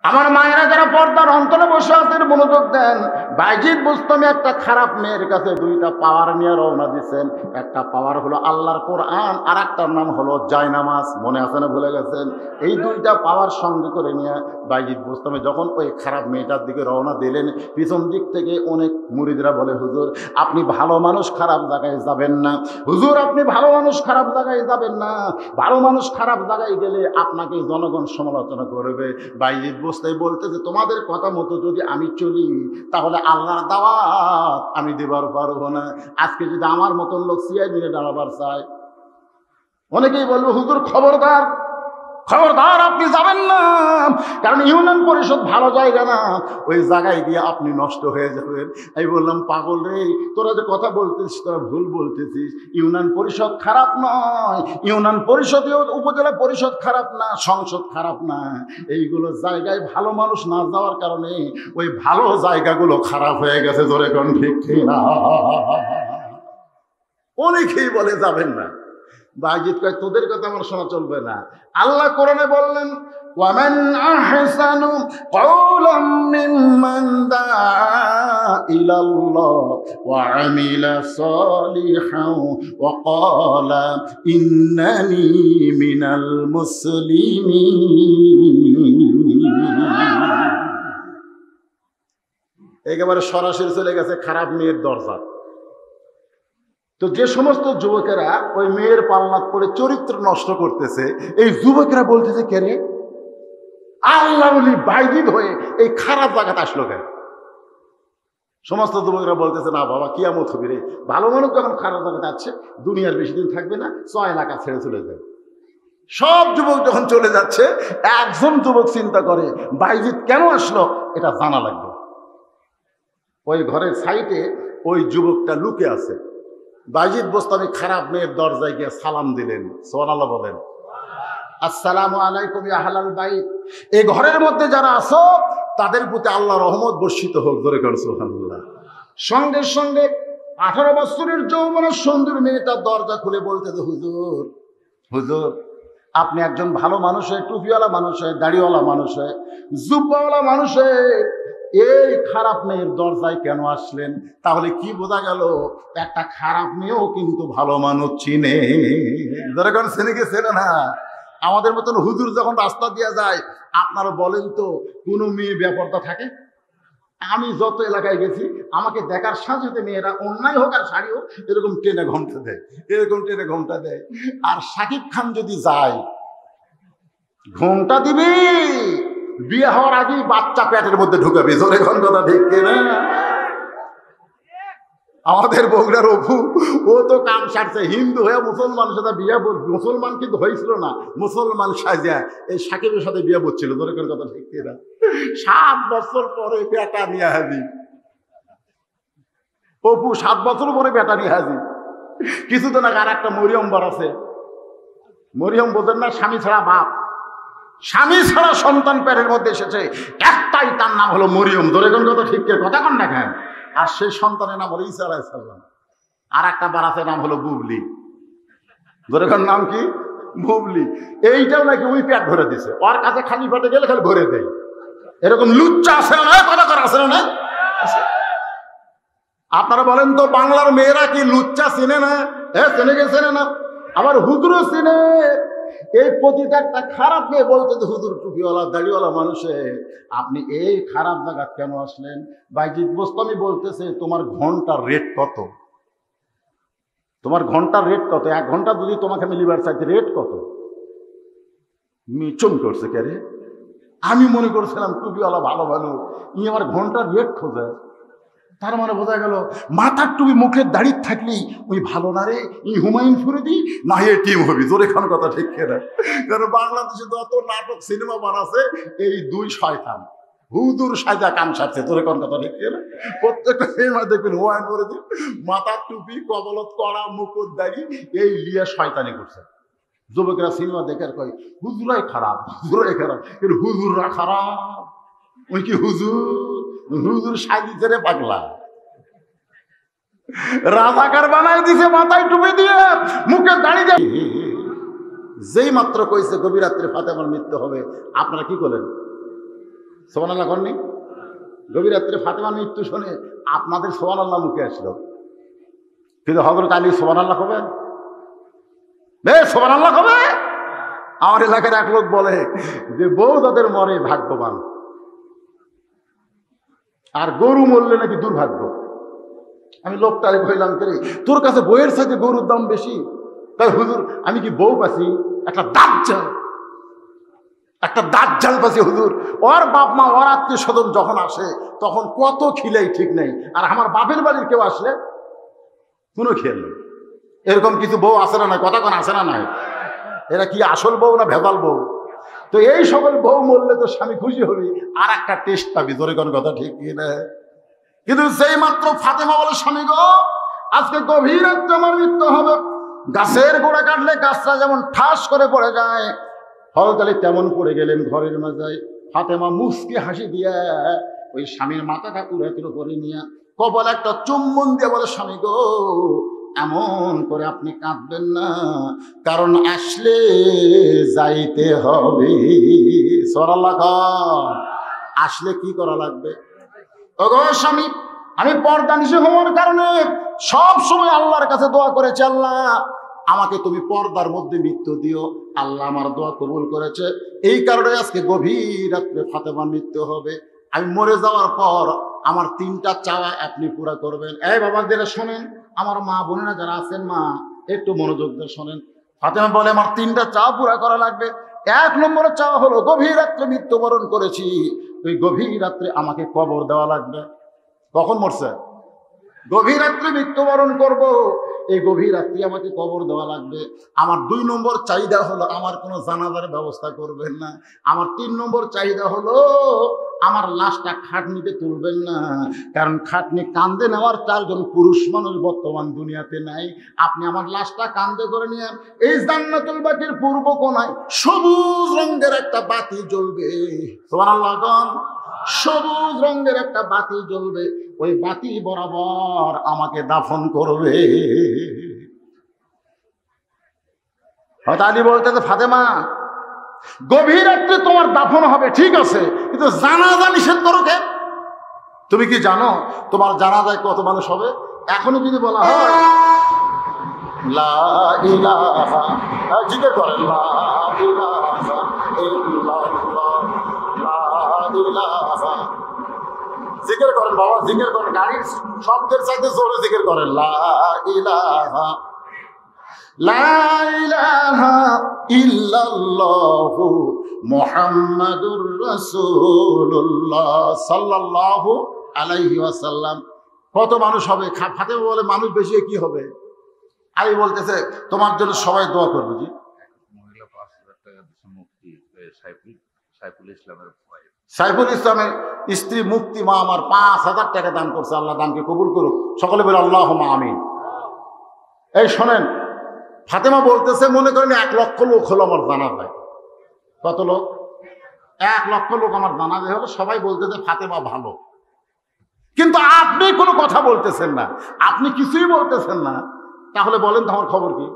আমার মায়েরা যারা পর্দার অন্তরে বসে আছেন মনোযোগ দেন। বাইজিদ বুস্তামি একটা খারাপ মেয়ের কাছে দুইটা পাওয়ার নিয়ে রওনা দিচ্ছেন। একটা পাওয়ার হলো আল্লাহর কোরআন, আর একটার নাম হলো জায়নামাজ। মনে আছে না, ভুলে গেছেন? এই দুইটা পাওয়ার সঙ্গে করে নিয়ে বাইজিদ বুস্তামি যখন ওই খারাপ মেয়েটার দিকে রওনা দিলেন, পিছন দিক থেকে অনেক মুরিদরা বলে, হুজুর আপনি ভালো মানুষ, খারাপ জায়গায় যাবেন না। হুজুর আপনি ভালো মানুষ, খারাপ জায়গায় যাবেন না। ভালো মানুষ খারাপ জায়গায় গেলে আপনাকে জনগণ সমালোচনা করবে। বাইজিদ বুস্তামি বলতেছে, তোমাদের কথা মতো যদি আমি চলি তাহলে আল্লাহর দাওয়াত আমি দেবার পারবো না। আজকে যদি আমার মতন লোক সিআই নিয়ে দাঁড়াবার চায়, অনেকেই বলবো, হুজুর খবরদার খবরদার আপনি যাবেন না, কারণ ইউনিয়ন পরিষদ ভালো জায়গা না, ওই জায়গায় গিয়ে আপনি নষ্ট হয়ে যাবেন। আমি বললাম, পাগল রে, তোরা যে কথা বলতেছিস তোরা ভুল বলতেছিস। ইউনিয়ন পরিষদ খারাপ নয়, ইউনিয়ন পরিষদ, উপজেলা পরিষদ খারাপ না, সংসদ খারাপ না। এইগুলো জায়গায় ভালো মানুষ না যাওয়ার কারণে ওই ভালো জায়গাগুলো খারাপ হয়ে গেছে। জোরে কোন ঠিক না? অনেকেই বলে যাবেন না। বাইজিদ কয়, তোদের কথা আমার শোনা চলবে না। আল্লাহ কোরআনে বললেন, ওয়ামান আহসানু কাওলাম মিম্মান দাআ ইলাল্লাহ ওয়া আমিলা সালিহান ওয়া ক্বালা ইন্নানি মিনাল মুসলিমিন। একেবারে সরাসরি চলে গেছে খারাপ মেয়ের দরজা। তো যে সমস্ত যুবকেরা ওই মেয়ের পাল্লাত পড়ে চরিত্র নষ্ট করতেছে, এই যুবকেরা বলতেছে, কে রে, আল্লাহ বলি বাইজিদ হয়ে এই খারাপ জায়গাতে আসলো কেন? সমস্ত যুবকেরা বলতেছে, না বাবা, কিয়ামত হবে রে, ভালো মানুষ যখন খারাপ জায়গাতে আছে দুনিয়ার বেশি দিন থাকবে না, 6 এলাকা ছেড়ে চলে যায়। সব যুবক যখন চলে যাচ্ছে, একজন যুবক চিন্তা করে, বাইজিদ কেন আসলো এটা জানা লাগবে। ওই ঘরের সাইডে ওই যুবকটা লুকে আছে। বাইজিদ বুস্তামি খারাপ মেয়ের দরজায় গিয়ে সালাম দিলেন। সুবহানাল্লাহ বলেন। আসসালামু আলাইকুম ইয়া আহলাল বাইত, এই ঘরের মধ্যে যারা আছো তাদের প্রতি আল্লাহ রহমত বর্ষিত হোক। ধরে কর সুবহানাল্লাহ। সঙ্গে সঙ্গে 18 বছরের যৌবনের সুন্দর মেয়েটা দরজা খুলে বলতেছে, হুজুর হুজুর আপনি একজন ভালো মানুষ হয়ে, টুপিওয়ালা মানুষ হয়ে, দাড়িওয়ালা মানুষ হয়ে, জুব্বাওয়ালা মানুষ হয়ে এই খারাপ মেয়ের দরজায় কেন আসলেন? তাহলে কি বোঝা গেল, একটা খারাপ মেয়েও কিন্তু ভালো মানুষ চিনে। যেরকম চিনে গেছে না, আমাদের মতন হুজুর যখন রাস্তা দিয়ে যায়, আপনারা বলেন তো কোনো মেয়ে বেপরদা থাকে? আমি যত এলাকায় গেছি, আমাকে দেখার সাথে সাথে মেয়েরা অন্যায় হোক আর শাড়ি হোক এরকম টেনে ঘোমটা দেয়, এরকম টেনে ঘোমটা দেয়। আর শাকিব খান যদি যায়, ঘোমটা দিবি, বিয়ে হওয়ার আগেই বাচ্চা পেটের মধ্যে ঢুকাবি। জোরে কোন কথা ঠিক কিনা? আমাদের বগুড়ার অপু, ও তো কাম সারছে, হিন্দু হয়ে মুসলমানের সাথে বিয়ে, মুসলমান কিন্তু হয়েছিল না, মুসলমান সাজিয়া এই সাকিবের সাথে বিয়ে করছিল। জোরে কোন কথা ঠিক কিনা? 7 বছর পরে বেটা নিয়ে হাজি অপু, 7 বছর পরে বেটা নিয়ে হাজি। কিছুদিন আগে আর একটা মরিয়ম বার আছে, মরিয়ম বোঝেন না, স্বামী ছাড়া বাপ, স্বামী ছাড়া সন্তান পেটের মধ্যে এসেছে, একটাই, তার নাম হলো মরিয়ম। ধরে কোন কথা ঠিক কথা কন না কেন? আর সেই সন্তানের নাম হলো ঈসা আলাইহিস সালাম। আর একটা বারাতে নাম হলো বুবলি। ধরে কোন নাম কি? বুবলি। এইটাও নাকি ওই পেট ভরে দিছে, ওর কাছে খালি পেটে গেলে খালি ভরে দেয়। এরকম লুচ্চা আছে না, কথা কর আছে না? আপনারা বলেন তো, বাংলার মেয়েরা কি লুচ্চা চিনে না? হ্যাঁ, চিনে গেছে না? আবার হুজুরও চিনে। এই প্রতিটা একটা খারাপ মেয়ে বলতে, হুজুর টুপিওয়ালা দাড়িওয়ালা মানুষে আপনি এই খারাপ জায়গা কেন আসলেন? বাইজিদ বুস্তামি বলতেছে, তোমার ঘন্টার রেট কত? তোমার ঘন্টার রেট কত? 1 ঘন্টা যদি তোমাকে মিলিবার চাইতে রেট কত? মিচম করছে কে রে? আমি মনে করছিলাম টুপিওয়ালা ভালো ভালো, ই আমার ঘন্টার রেট খোঁজে। তার মানে বোঝা গেল, মাথার টুপি মুখের দাড়ি থাকলেই ওই ভালো না রে, ই হুমায়ুন ফরিদি না এ টিম হবি। জোরে খান কথা ঠিক কেনা? কারণ বাংলাদেশে যত নাটক সিনেমা বানাচ্ছে, এই 2 শয়তান হুজুর সাজা কাম সারছে। জোরে খান কথা ঠিক কেনা? প্রত্যেকটা সিনেমা দেখবেন হুমায়ুন ফরিদি মাথার টুপি, কবলত করা, মুকুট দাড়ি, এই লিয়া শয়তানি করছে। যুবকেরা সিনেমা দেখার কয় হুজুরাই খারাপ, হুজুরাই খারাপ, কিন্তু হুজুররা খারাপ। ওই কি হুজুর? হুজুর সাজিছে রে পাগলা, রাজাকার বানাই দিছে, মাথায় টুপি দিয়ে, মুখে দাঁড়িয়ে যায়। যেই মাত্র কইছে গভীর রাত্রে ফাতেমার মৃত্যু হবে, আপনারা কি করলেন? সুবহানাল্লাহ করেননি? গভীর রাত্রে ফাতেমার মৃত্যু শুনে আপনাদের সুবহানাল্লাহ মুখে আসলো, কিন্তু হযরত আলী সুবহানাল্লাহ কবেন? সুবহানাল্লাহ কবে? আমার এলাকার এক লোক বলে যে বউ যাদের মরে ভাগ্যবান, আর গরু মরলে নাকি দুর্ভাগ্য। আমি লোকটারে কইলাম, তোর কাছে বইয়ের সাথে গরুর দাম বেশি? তাই হুজুর আমি কি বউ পাচ্ছি? একটা দাজ্জাল পাচ্ছি হুজুর। ওর বাপ মা ওর আত্মীয় স্বজন যখন আসে তখন কত খিলাই ঠিক নেই, আর আমার বাপের বাড়ির কেউ আসলে কোনো খেয়াল নেই। এরকম কিছু বউ আসে না, নয় কথা কোন আসে না নয়? এরা কি আসল বউ না ভেজাল বউ? তো এই সকল বউ মরলে তো স্বামী খুশি হবি, আর একটা টেস্ট পাবি, ধরে কোন কথা ঠিক কিনা? কিন্তু সেই মাত্র ফাতেমা বলে, স্বামী গো আজকে গভীর রাত্রে আমার মৃত্যু হবে। গাছের গোড়া কাটলে গাছটা যেমন ঠাস করে পড়ে যায়, হযরত আলী তেমন পড়ে গেলেন ঘরের মাঝায়। ফাতেমা মুস্কি হাসি দিয়া ওই স্বামীর মাথাটা উড়াতের করে নিয়ে কপালে একটা চুম্বন দিয়ে বলে, স্বামী গো এমন করে আপনি কাঁদবেন না, কারণ আসলে যাইতে হবে। সুবহানাল্লাহ। আসলে কি করা লাগবে? ওগো স্বামী, আমি পর্দা নিষেধ হওয়ার কারণে সব সময় আল্লাহর কাছে দোয়া করেছি, আল্লাহ আমাকে তুমি পর্দার মধ্যে মৃত্যু দিও। আল্লাহ আমার দোয়া কবুল করেছে, এই কারণে আজকে গভীর রাত্রে ফাতেমার মৃত্যু হবে। আমি মরে যাওয়ার পর আমার 3টা চাওয়া আপনি পুরা করবেন। এই বাবাদের শোনেন, আমার মা বোনেরা যারা আছেন, মা একটু মনোযোগ দিয়ে শোনেন। ফাতেমা বলে, আমার 3টা চাওয়া পুরা করা লাগবে। 1 নম্বরের চাওয়া হলো, গভীর রাত্রে মৃত্যুবরণ করেছি, ওই গভীর রাত্রে আমাকে কবর দেওয়া লাগবে। কখন মরছে? গভীর রাত্রে মৃত্যুবরণ করব, এই গভীর রাত্রে আমাকে কবর দেওয়া লাগবে। আমার 2 নম্বর চাহিদা হলো, আমার কোনো জানাজার ব্যবস্থা করবেন না। আমার 3 নম্বর চাহিদা হলো, আমার লাশটা খাটনিতে তুলবেন না, কারণ খাটনি কান্দে নেওয়ার 4 জন পুরুষ মানুষ বর্তমান দুনিয়াতে নাই। আপনি আমার লাশটা কান্দে করে নিয়ে এই জান্নাতুল বাকির পূর্ব কোণায় সবুজ রঙের একটা বাতি জ্বলবে। সুবহানাল্লাহ। সবুজ রঙের একটা বাতি জ্বলবে, ওই বাতি বরাবর আমাকে দাফন করবে। হযরত আলী বলতেছে, ফাতেমা গভীর রাত্রে তোমার দাফন হবে ঠিক আছে, কিন্তু জানাজা নিষেধ করো কে? তুমি কি জানো তোমার জানাজায় কত মানুষ হবে? এখনো যদি বলা হয় লা ইলাহা, জিকির করেন লা ইলাহা ইল্লাল্লাহ, লা ইলাহা, জিকির করেন বাবা, জিকির করেন, গাড়ির শব্দের সাথে জোরে জিকির করেন, লা ইলাহা, লা ইলাহা ইল্লাল্লাহু মুহাম্মাদুর রাসূলুল্লাহ সাল্লাল্লাহু আলাইহি ওয়াসাল্লাম। কত মানুষ হবে? ফাতেমা বলে, মানুষ বেশি কি হবে? আলী বলতেছে, তোমার জন্য সবাই দোয়া করবে। জি, মহিলা 5,000 টাকা দিয়েছে মুক্তি, সাইফুল ইসলামের সাইফুল ইসলামের স্ত্রী মুক্তি মা আমার 5,000 টাকা দান করছে, আল্লাহ দানকে কবুল করুক। সকলে বলে আল্লাহুম্মা আমিন। এই শোনেন, ফাতেমা বলতেছে, মনে করেন 1 লক্ষ লোক হলো আমার জানাজায়। কত লোক? 1 লক্ষ লোক আমার জানাজায় হলো। সবাই বলতেছে ফাতেমা ভালো, কিন্তু আপনি কোনো কথা বলতেছেন না, আপনি কিছুই বলতেছেন না। তাহলে বলেন তো আমার খবর কি?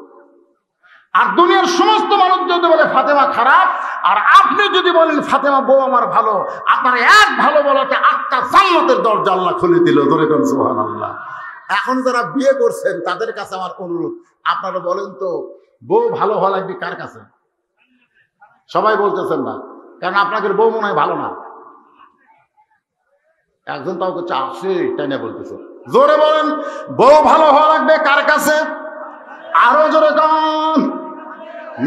আর দুনিয়ার সমস্ত মানুষ যদি বলে ফাতেমা খারাপ, আর আপনি যদি বলেন ফাতেমা বউ আমার ভালো, আপনার এক ভালো বলাতে 8টা জান্নাতের দরজা আল্লাহ খুলে দিল। ধরে কোন সুবহানাল্লাহ। এখন যারা বিয়ে করছেন তাদের কাছে আমার অনুরোধ, আপনারা বলেন তো বউ ভালো হওয়া লাগবে কার কাছে? সবাই বলতেছেন না, কারণ আপনাদের বউ মনে হয় ভালো না। একজন তাও করছে আসে, তাই না বলতেছে। জোরে বলেন, বউ ভালো হওয়া লাগবে কার কাছে? আরো জোরে কন।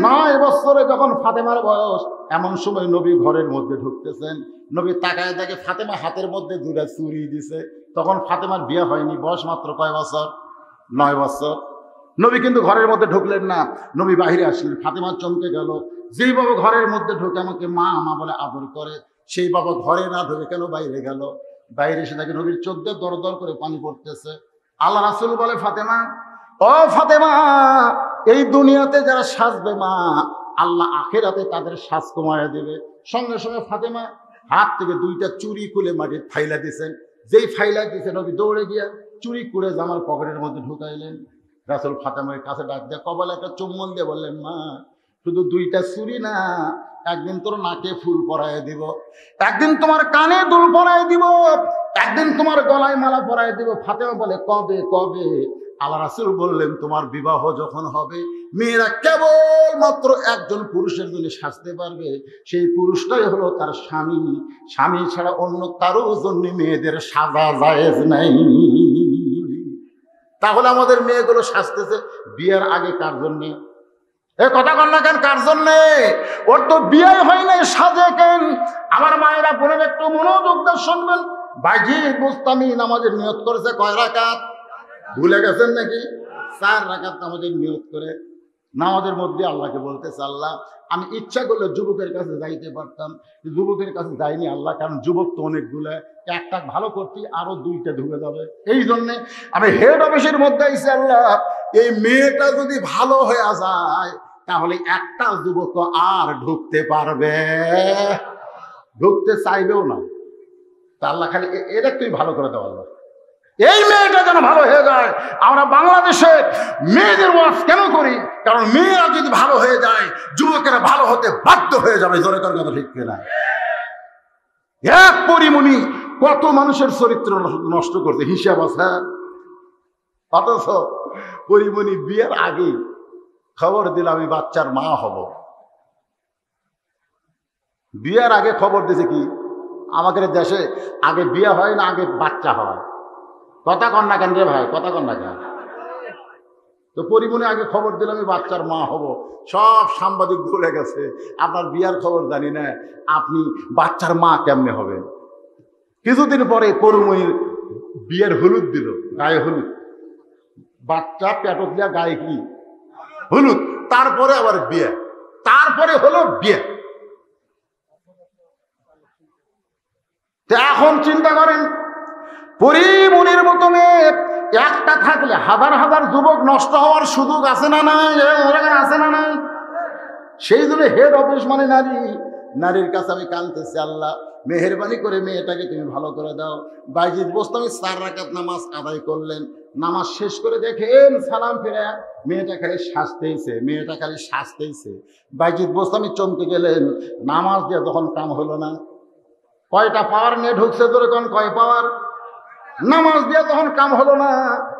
9 বছরে যখন ফাতেমার বয়স, এমন সময় নবী ঘরের মধ্যে ঢুকতেছেন। নবী তাকায় দেখে ফাতেমা হাতের মধ্যে 2টা চুরি দিছে। তখন ফাতেমার বিয়ে হয়নি, বয়স মাত্র কয় বছর? 9 বছর। নবী কিন্তু ঘরের মধ্যে ঢুকলেন না, নবী বাহিরে আসলেন। ফাতেমা চমকে গেল, যেই বাবা ঘরের মধ্যে ঢুকে আমাকে মা মা বলে আদর করে, সেই বাবা ঘরে না ঢুকে কেন বাইরে গেল? বাইরে এসে দেখে নবীর চোখ দিয়ে দর দর করে পানি পড়তেছে। আল্লাহ রাসূল বলে, ফাতেমা, ও ফাতেমা, এই দুনিয়াতে যারা সাজবে মা, আল্লাহ আখিরাতে তাদের সাজ কমায়া দেবে। সঙ্গে সঙ্গে ফাতেমা হাত থেকে 2টা চুরি খুলে মাটির ফাইলা দিয়েছেন। যেই ফাইলা দিয়েছেন, নবী দৌড়ে গিয়া চুরি করে জামার পকেটের মধ্যে ঢুকাইলেন। রাসূল ফাতেমার কাছে ডাক দিয়ে কপালে একটা চুম্বন দিয়ে বললেন, মা, শুধু 2টা চুরি না, একদিন তোর নাকে ফুল পরায় দিব, একদিন তোমার কানে দুল পরায় দিব, একদিন তোমার গলায় মালা পরায় দিব। ফাতেমা বলে কবে কবে? আল্লাহ রাসূল বললেন তোমার বিবাহ যখন হবে, মেয়েরা কেবল মাত্র একজন পুরুষের জন্য সাজতে পারবে, সেই পুরুষটাই হলো তার স্বামী। স্বামী ছাড়া অন্য কারো জন্য মেয়েদের সাজা জায়েজ নাই। তাহলে আমাদের মেয়েগুলো সাজতেছে বিয়ের আগে কার জন্যে? এ কথা কন না কেন, কার জন্যে? ওর তো বিয়ে হয় নাই, সাজে কেন? আমার মায়েরা বোনের একটু মনোযোগ দিয়ে শুনবেন। বাইজিদ বুস্তামি নামাজের নিয়ত করেছে কয় রাকাত? ভুলে গেছেন নাকি? 4 রাকাত নামাজের নিয়ত করে নামাজের মধ্যে আল্লাহকে বলতেছে, আল্লাহ আমি ইচ্ছা করলে যুবকের কাছে যাইতে পারতাম, যুবকের কাছে যাইনি আল্লাহ, কারণ যুবক তো অনেকগুলো, একটা ভালো করতে আরো 2টা ঢুকে যাবে। এই জন্যে আমি হেড অফিসের মধ্যে আইছি, আল্লাহ এই মেয়েটা যদি ভালো হয়ে যায় তাহলে একটা যুবক আর ঢুকতে পারবে, ঢুকতে চাইবেও না। তা আল্লাহ খালি এটা তুই ভালো করে দাও আল্লাহ, এই মেয়েটা যেন ভালো হয়ে যায়। আমরা বাংলাদেশে মেয়েদের ওয়াজ কেন করি? কারণ মেয়েরা যদি ভালো হয়ে যায় যুবকেরা ভালো হতে বাধ্য হয়ে যাবে। জোরে কর কথা ঠিক কিনা? এক পরিমণি কত মানুষের চরিত্র নষ্ট করছে, হিসাব আছে। অথচ পরিমণি বিয়ের আগে খবর দিল আমি বাচ্চার মা হব। বিয়ের আগে খবর দিছে কি? আমাদের দেশে আগে বিয়ে হয় না, আগে বাচ্চা হয়। কথা কন না কেন রে ভাই, কথা কন না কেন? তো পরিমণি আগে খবর দিল আমি বাচ্চার মা হব। সব সাংবাদিক ভুলে গেছে, আপনার বিয়ার খবর জানি না, আপনি বাচ্চার মা কেমনে হবেন? কিছুদিন পরে পরিমণির বিয়ের হলুদ দিল, গায়ে হলুদ, বাচ্চা পেটত দিয়া গায়ে কি হলুদ, তারপরে আবার বিয়ে, তারপরে হলো বিয়ে। এখন চিন্তা করেন, পরিমণির মতো মেয়ে একটা থাকলে হাজার হাজার যুবক নষ্ট হওয়ার সুযোগ আছে না নাই? আছে না নাই? সেই জন্য হেড অফিস মানে নারী, নারীর কাছে আমি কাঁদতেছি, আল্লাহ মেহেরবানি করে মেয়েটাকে তুমি ভালো করে দাও। বাইজিদ বোস্তামি 4 রাকাত নামাজ আদায় করলেন, নামাজ শেষ করে দেখেন সালাম ফিরে মেয়েটা খালি সাজতেইছে, মেয়েটা খালি সাজতেইছে। বাইজিদ বোস্তামি চমকে গেলেন, নামাজ দিয়ে তখন কাম হলো না। কয়টা পাওয়ার নিয়ে ঢুকছে তোর কোন কয় পাওয়ার? নামাজ দিয়ে তখন কাম হলো না,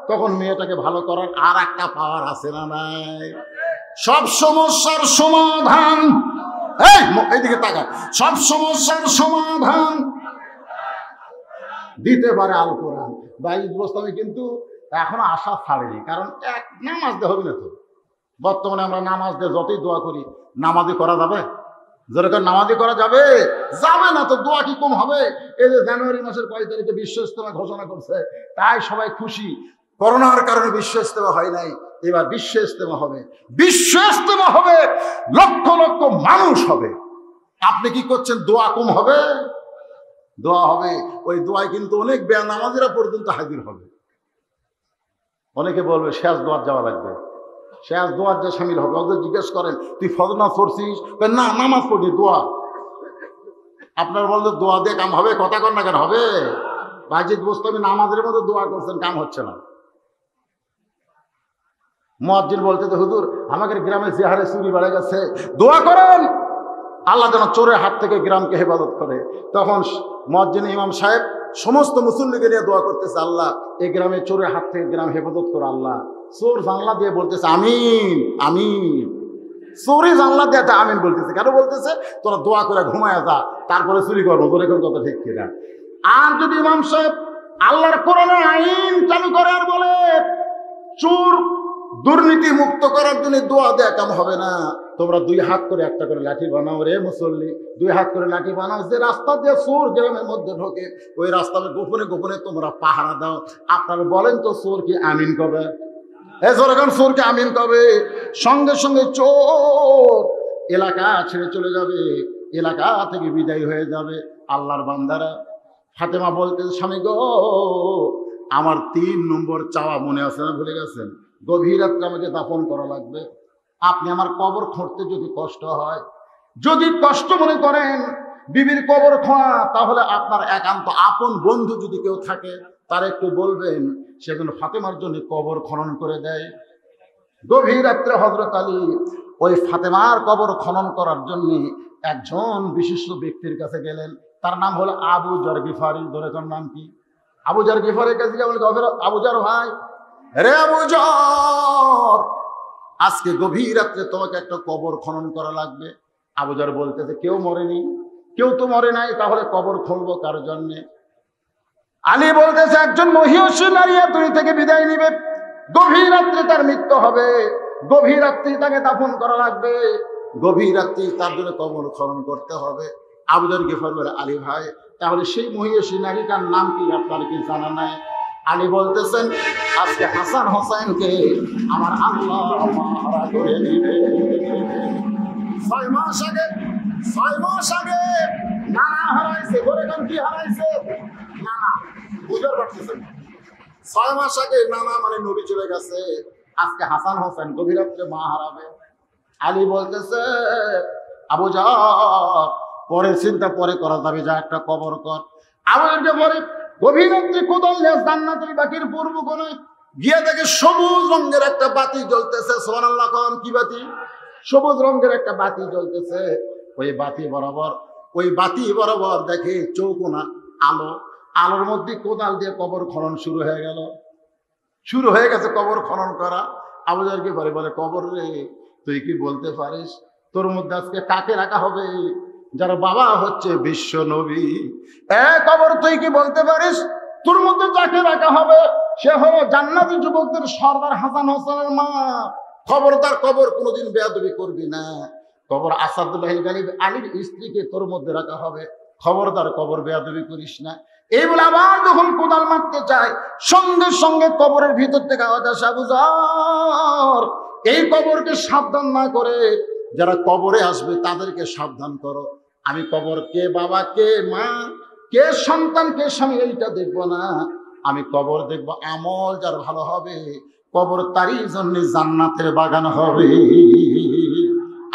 তখন মেয়েটাকে ভালো করার আর একটা পাওয়ার আছে না নাই? সব সমস্যার সমাধান, এইদিকে তাকা, সব সমস্যার সমাধান দিতে পারে আল কোরআন। বাইজিদ বোস্তামি কিন্তু এখনো আশা ছাড়েনি, কারণ এক নামাজ দিয়ে হবে না তো। বর্তমানে আমরা নামাজ দিয়ে যতই দোয়া করি, নামাজই করা যাবে? যেরকম নামাজি করা যাবে? যাবে না তো, দোয়া কি কম হবে? এই যে জানুয়ারি মাসের 5 তারিখে বিশ্ব ইজতেমা ঘোষণা করছে, তাই সবাই খুশি। করোনার কারণে বিশ্ব ইজতেমা হয় নাই, এবার বিশ্ব ইজতেমা হবে। বিশ্ব ইজতেমা হবে, লক্ষ লক্ষ মানুষ হবে। আপনি কি করছেন? দোয়া কম হবে? দোয়া হবে। ওই দোয়ায় কিন্তু অনেক বেনামাজিরা পর্যন্ত হাজির হবে। অনেকে বলবে শেষ দোয়ার যাওয়া লাগবে, শেষ দোয়ার যে সামিল হবে। ওদের জিজ্ঞেস করেন তুই ফজর নামাজ পড়ছিস? না, নামাজ পড়ি, দোয়া। আপনার বলতে দোয়া দিয়ে কাম হবে? কথা কন না কেন হবে? বাইজিদ বোস্তামি নামাজের মধ্যে দোয়া করছেন, কাম হচ্ছে না। মুয়াজ্জিন বলতে তো হুজুর আমাদের গ্রামে যে হারে চুরি বেড়ে গেছে, দোয়া করেন আল্লাহ যেন চোরের হাত থেকে গ্রামকে হেফাজত করে। তখন মুয়াজ্জিন ইমাম সাহেব সমস্ত মুসল্লিকে নিয়ে দোয়া করতেছে, আল্লাহ এই গ্রামে চোরের হাত থেকে গ্রাম হেফাজত করো আল্লাহ। চোর জানলা দিয়ে বলতেছে আমিন আমিন, চোরে জানলা দিয়ে আমিন বলতেছে। কেন বলতেছে? তোরা দোয়া করে ঘুমায় যা, তারপরে চুরি করবো। তোর এখন কথা ঠিক কিনা? আর যদি ইমাম সাহেব আল্লাহর কোরআনের আইন চালু করে আর বলে চোর দুর্নীতি মুক্ত করার জন্য দোয়া দেয়া কাম হবে না, তোমরা 2 হাত করে একটা করে লাঠি বানাও রে মুসল্লি, 2 হাত করে লাঠি বানাও। যে রাস্তা দিয়ে চোর গ্রামের মধ্যে ঢোকে ওই রাস্তাতে গোপনে গোপনে তোমরা পাহারা দাও। আপনারা বলেন তো চোর কি আমিন কবে? যখন চোরকে আমিন কবে, সঙ্গে সঙ্গে চোর এলাকা ছেড়ে চলে যাবে, এলাকা থেকে বিদায় হয়ে যাবে। আল্লাহর বান্দারা, ফাতেমা বলতে স্বামী গো আমার 3 নম্বর চাওয়া মনে আছে না? ভুলে গেছেন? গভীর রাত্রে আমাকে দাফন করা লাগবে। আপনি আমার কবর খুঁড়তে যদি কষ্ট হয়, যদি কষ্ট মনে করেন বিবির কবর খোঁড়া, তাহলে আপনার একান্ত আপন বন্ধু যদি কেউ থাকে তার একটু বলবেন সেজন্য ফাতেমার জন্য কবর খনন করে দেয়। গভীর রাত্রে হযরত আলী ওই ফাতেমার কবর খনন করার জন্য একজন বিশিষ্ট ব্যক্তির কাছে গেলেন, তার নাম হলো আবু যর গিফারি। ধরে তার নাম কি? আবু যর গিফারির কাছে গিয়ে বলে, আবু যর ভাই, রে আবু যর, আজকে গভীর রাত্রে তোমাকে একটা কবর খনন করা লাগবে। আবু যর বলতেছে, কেউ মরেনি, কেউ তো মরে নাই, তাহলে কবর খুলবো কার জন্যে? আলী বলতেছে, একজন মহিষী নারী দুনিয়া থেকে বিদায় নিবে, গভীর রাত্রে তার মৃত্যু হবে, গভীর রাত্রি তাকে দাফন করা লাগবে, গভীর রাত্রি তার জন্য কবর খনন করতে হবে। আবু যর গিফার বলে, আলী ভাই, তাহলে সেই মহিষী নারীটার নাম কি আপনার কি জানা নাই? আলী বলতেছেন, আজকে হাসান হোসেনকে আমার আল্লাহ মারা করে দিবে। 6 মাস আগে নানা হারাইছে। বলে কি হারাইছে? নানা। বুঝতে পারতেছেন? 6 মাস আগে নানা মানে নবী চলে গেছে, আজকে হাসান হোসেন গভীর রাত্রে মা হারাবে। আলী বলতেছে, আবু যর, পরের চিন্তা পরে করা যাবে, যা একটা কবর কর। আবুকে পরে গভীর রাত্রে কোদাল নিয়ে জান্নাতুল বাকির পূর্ব কোণে গিয়ে দেখে সবুজ রঙের একটা বাতি জ্বলতেছে। সুবহানাল্লাহ। কোন কি বাতি? সবুজ রঙের একটা বাতি জ্বলতেছে। ওই বাতি বরাবর দেখে চৌকোনা আলো, আলোর মধ্যে কোদাল দিয়ে কবর খনন শুরু হয়ে গেছে কবর খনন করা। আবু যর কি বলে, কবর রে, তুই কি বলতে পারিস তোর মধ্যে আজকে কাকে রাখা হবে? যার বাবা হচ্ছে বিশ্ব নবী। কবর, তুই কি বলতে পারিস তোর মধ্যে যাকে রাখা হবে সে হলো জান্নাতি যুবকদের সর্দার হাসান হোসেনের মা। খবরদার, কবর কোনোদিন বেয়াদবি করবি না। কবর আসাদুল্লাহ গালিব আলীর স্ত্রীকে তোর মধ্যে রাখা হবে, খবরদার কবর বেয়াদবি করিস না। এই বলে আবার যখন কোদাল মারতে চায়, সঙ্গে সঙ্গে কবরের ভিতর থেকে আওয়াজ আসে, আবু যর, এই কবরকে সাবধান না করে যারা কবরে আসবে তাদেরকে সাবধান করো। আমি কবর কে বাবা, কে মা, কে সন্তান, কে স্বামী এইটা দেখবো না, আমি কবর দেখবো আমল যার ভালো হবে, কবর তারই জন্য জান্নাতের বাগান হবে।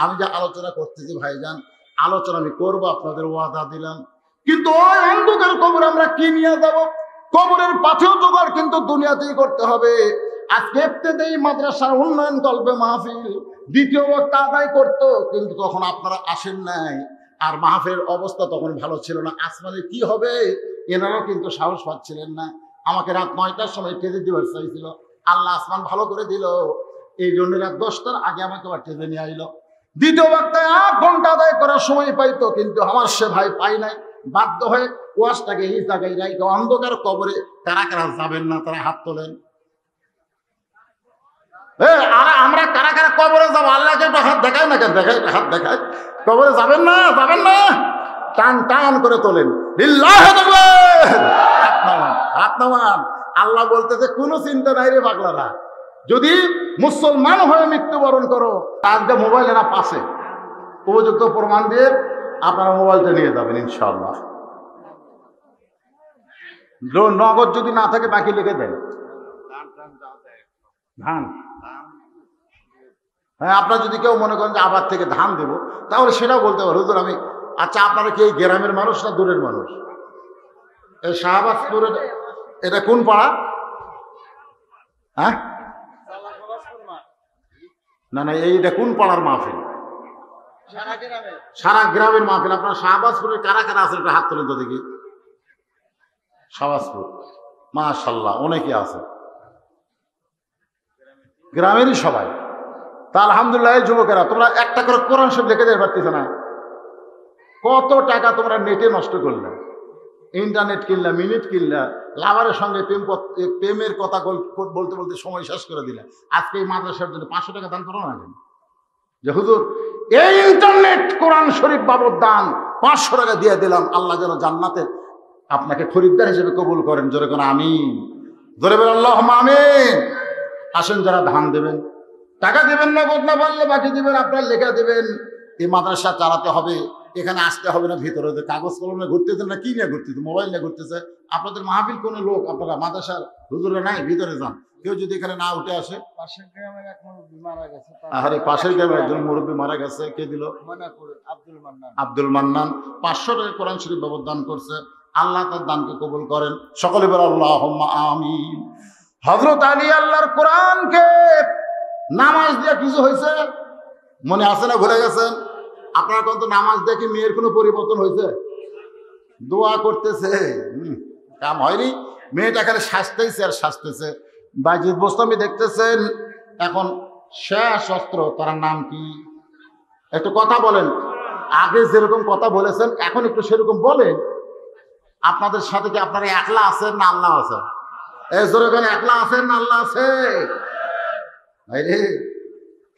আমি যা আলোচনা করতেছি ভাইজান, আলোচনা আমি করবো, আপনাদের ওয়াদা দিলাম। কিন্তু ওই অন্ধকার কবর আমরা কি নিয়ে যাব? কবরের পাথেও জোগাড় কিন্তু দুনিয়াতেই করতে হবে। আজকে এই মাদ্রাসার উন্নয়ন কল্পে মাহফিল দ্বিতীয় বক্তা আদায় করতো, কিন্তু তখন আপনারা আসেন নাই, আর মাহফিলের অবস্থা তখন ভালো ছিল না। আসমানে কি হবে এনারাও কিন্তু সাহস পাচ্ছিলেন না। আমাকে রাত 9টার সময় টেনে দিবার চাইছিল, আল্লাহ আসমান ভালো করে দিল, এই জন্য রাত 10টার আগে আমাকে আবার টেনে নিয়ে আইলো। দ্বিতীয় বক্তায় 8 ঘন্টা আদায় করার সময় পাইতো, কিন্তু আমার সে ভাই পাই নাই। বাধ্য হয়ে ওয়াজটাকে এই জায়গায় রাইকে অন্ধকার কবরে কারা কারা যাবেন না তারা হাত তোলেন। আমরা কারা কারা কবরে যাবো? আল্লাহকে একটু হাত দেখায় না, কেন দেখায়, হাত দেখায়। কবরে যাবেন না, যাবেন না, টান টান করে তোলেন। হাত নামান। আল্লাহ বলতেছে কোনো চিন্তা নাই রে পাগলারা, যদি মুসলমান হয়ে মৃত্যুবরণ করো, আজকে মোবাইল এরা পাশে উপযুক্ত প্রমাণ দিয়ে আপনারা মোবাইলটা নিয়ে যাবেন ইনশাআল্লাহ। নগদ যদি না থাকে বাকি লিখে দেন। ধান, হ্যাঁ, আপনার যদি কেউ মনে করেন যে আবার থেকে ধান দেব, তাহলে সেটাও বলতে পারো, হুজুর আমি। আচ্ছা, আপনারা কি এই গ্রামের মানুষ না দূরের মানুষ? এই শাহবাজপুরের এটা কোন পাড়া? হ্যাঁ, না না, এইটা কোন পাড়ার মাহফিল? সারা গ্রামের মাহফিল। আপনার শাহবাজপুরের কারা কারা আছে একটা হাত তোলেন তো দেখি। শাহবাজপুর, মাশাআল্লাহ, অনেকে আছে, গ্রামেরই সবাই। তা আলহামদুলিল্লাহ। যুবকেরা, তোমরা একটা করে কোরআন শরীফ লিখে দিতে পারতেছ না? কত টাকা তোমরা নেটে নষ্ট করলে, ইন্টারনেট কিনলা, মিনিট কিনলা, লাভারের সঙ্গে প্রেমের কথা বলতে বলতে সময় শেষ করে দিলে। আজকে এই মাদ্রাসার জন্য 500 টাকা দান করো না, যে হুজুর এই ইন্টারনেট কোরআন শরীফ বাবদ দান 500 টাকা দিয়ে দিলাম, আল্লাহ যেন জান্নাতের আপনাকে খরিদ্দার হিসেবে কবুল করেন। জোরে কোন আমিন, জোরে বলেন আল্লাহুম্মা আমিন। আসেন, যারা ধান দেবেন, টাকা দেবেন না, না পারলে বাকি দিবেন, আপনার লেখা দেবেন। এই মাদ্রাসা চালাতে হবে, এখানে আসতে হবে না, ভিতরে কাগজ কলমে ঘুরতেছে না, কি নিয়ে ঘুরতেছে, মোবাইল নিয়ে ঘুরতেছে। আপনাদের মাহফিল কোনো লোক আপনারা মাদ্রাসার হুজুরে নাই, ভিতরে যান। কেউ যদি এখানে না উঠে আসে, পাশের গ্রামের একজন মুরব্বী মারা গেছে, কে দিল? আব্দুল মান্নান 500 টাকা কোরআন শরীফ বাবদ দান করছে। আল্লাহ তার দানকে কবুল করেন, সকলে বলে আল্লাহুম্মা আমিন। হযরত আলী আল্লাহর কোরআনকে নামাজ দিয়ে কিছু হয়েছে মনে আছে না, ভুলে গেছেন? আপনার কোন তো নামাজ দেখি মেয়ের কোনো পরিবর্তন হয়েছে? দোয়া করতেছে, কাম হয়নি। মেয়েটা খালি শাস্তেছে আর শাস্তেছে। বাইজিদ বোস্তামি দেখতেছেন এখন শেষ অস্ত্র। তার নাম কি? একটু কথা বলেন। আগে যেরকম কথা বলেছেন এখন একটু সেরকম বলেন। আপনাদের সাথে কি আপনারা একলা আছেন না আল্লাহ আছে? এই জোরে বলেন, একলা আছেন না আল্লাহ আছে? রে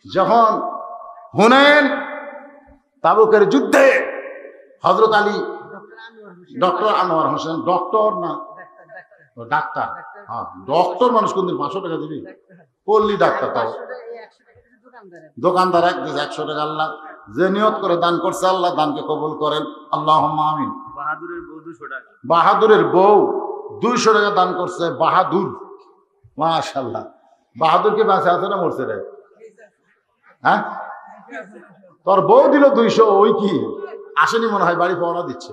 যখন হুনাইন তাবুকের যুদ্ধে হযরত আলী, ডক্টর আনোয়ার হোসেন, ডক্টর না ডাক্তার, হ্যাঁ ডক্টর মানুষ কোনদিন 500 টাকা দিবি? পল্লী ডাক্তার, তাও দোকানদার 100 টাকা। আল্লাহ যে নিয়ত করে দান করছে আল্লাহ দানকে কবুল করেন, আল্লাহুম্মা আমিন। বাহাদুরের বউ 200 টাকা দান করছে। বাহাদুর, মাশাআল্লাহ। বাহাদুর কি বাঁচে আছে না মরছে রে? হ্যাঁ, তোর বউ দিল 200, ওই কি আসেনি মনে হয়, বাড়ি পাওনা দিচ্ছে।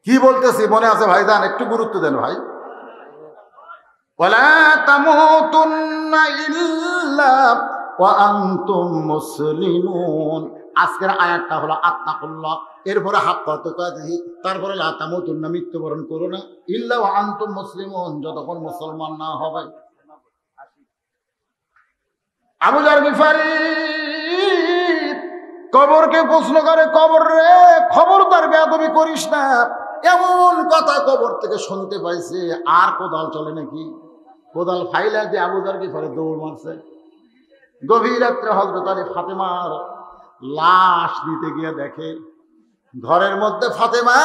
কি বলতেছি মনে আছে ভাইজান? একটু গুরুত্ব দেন ভাই। ওয়ালা তামুতুন্না ইল্লা ওয়া আনতুম মুসলিমুন। আজকের আয়াতটা হলো আত্তাকুল্লাহ, এরপরে হাক্কা তুকাতিহি, তারপরে লা তামুতুন্না, মৃত্যুবরণ করো না, ইল্লা ওয়া আনতুম মুসলিমুন, যতক্ষণ মুসলমান না হবে। আবু যার গিফারি কবরকে প্রশ্ন করে, কবর রে খবরদার বেয়াদবি করিস না। এমন কথা কবর থেকে শুনতে পাইছে, আর কোদাল চলে নাকি? কোদাল ফাইলা দিয়ে আবু যার গিফারি দৌড় মারছে। গভীর রাত্রে হযরত আলী ফাতেমার লাশ নিতে গিয়ে দেখে ঘরের মধ্যে ফাতেমা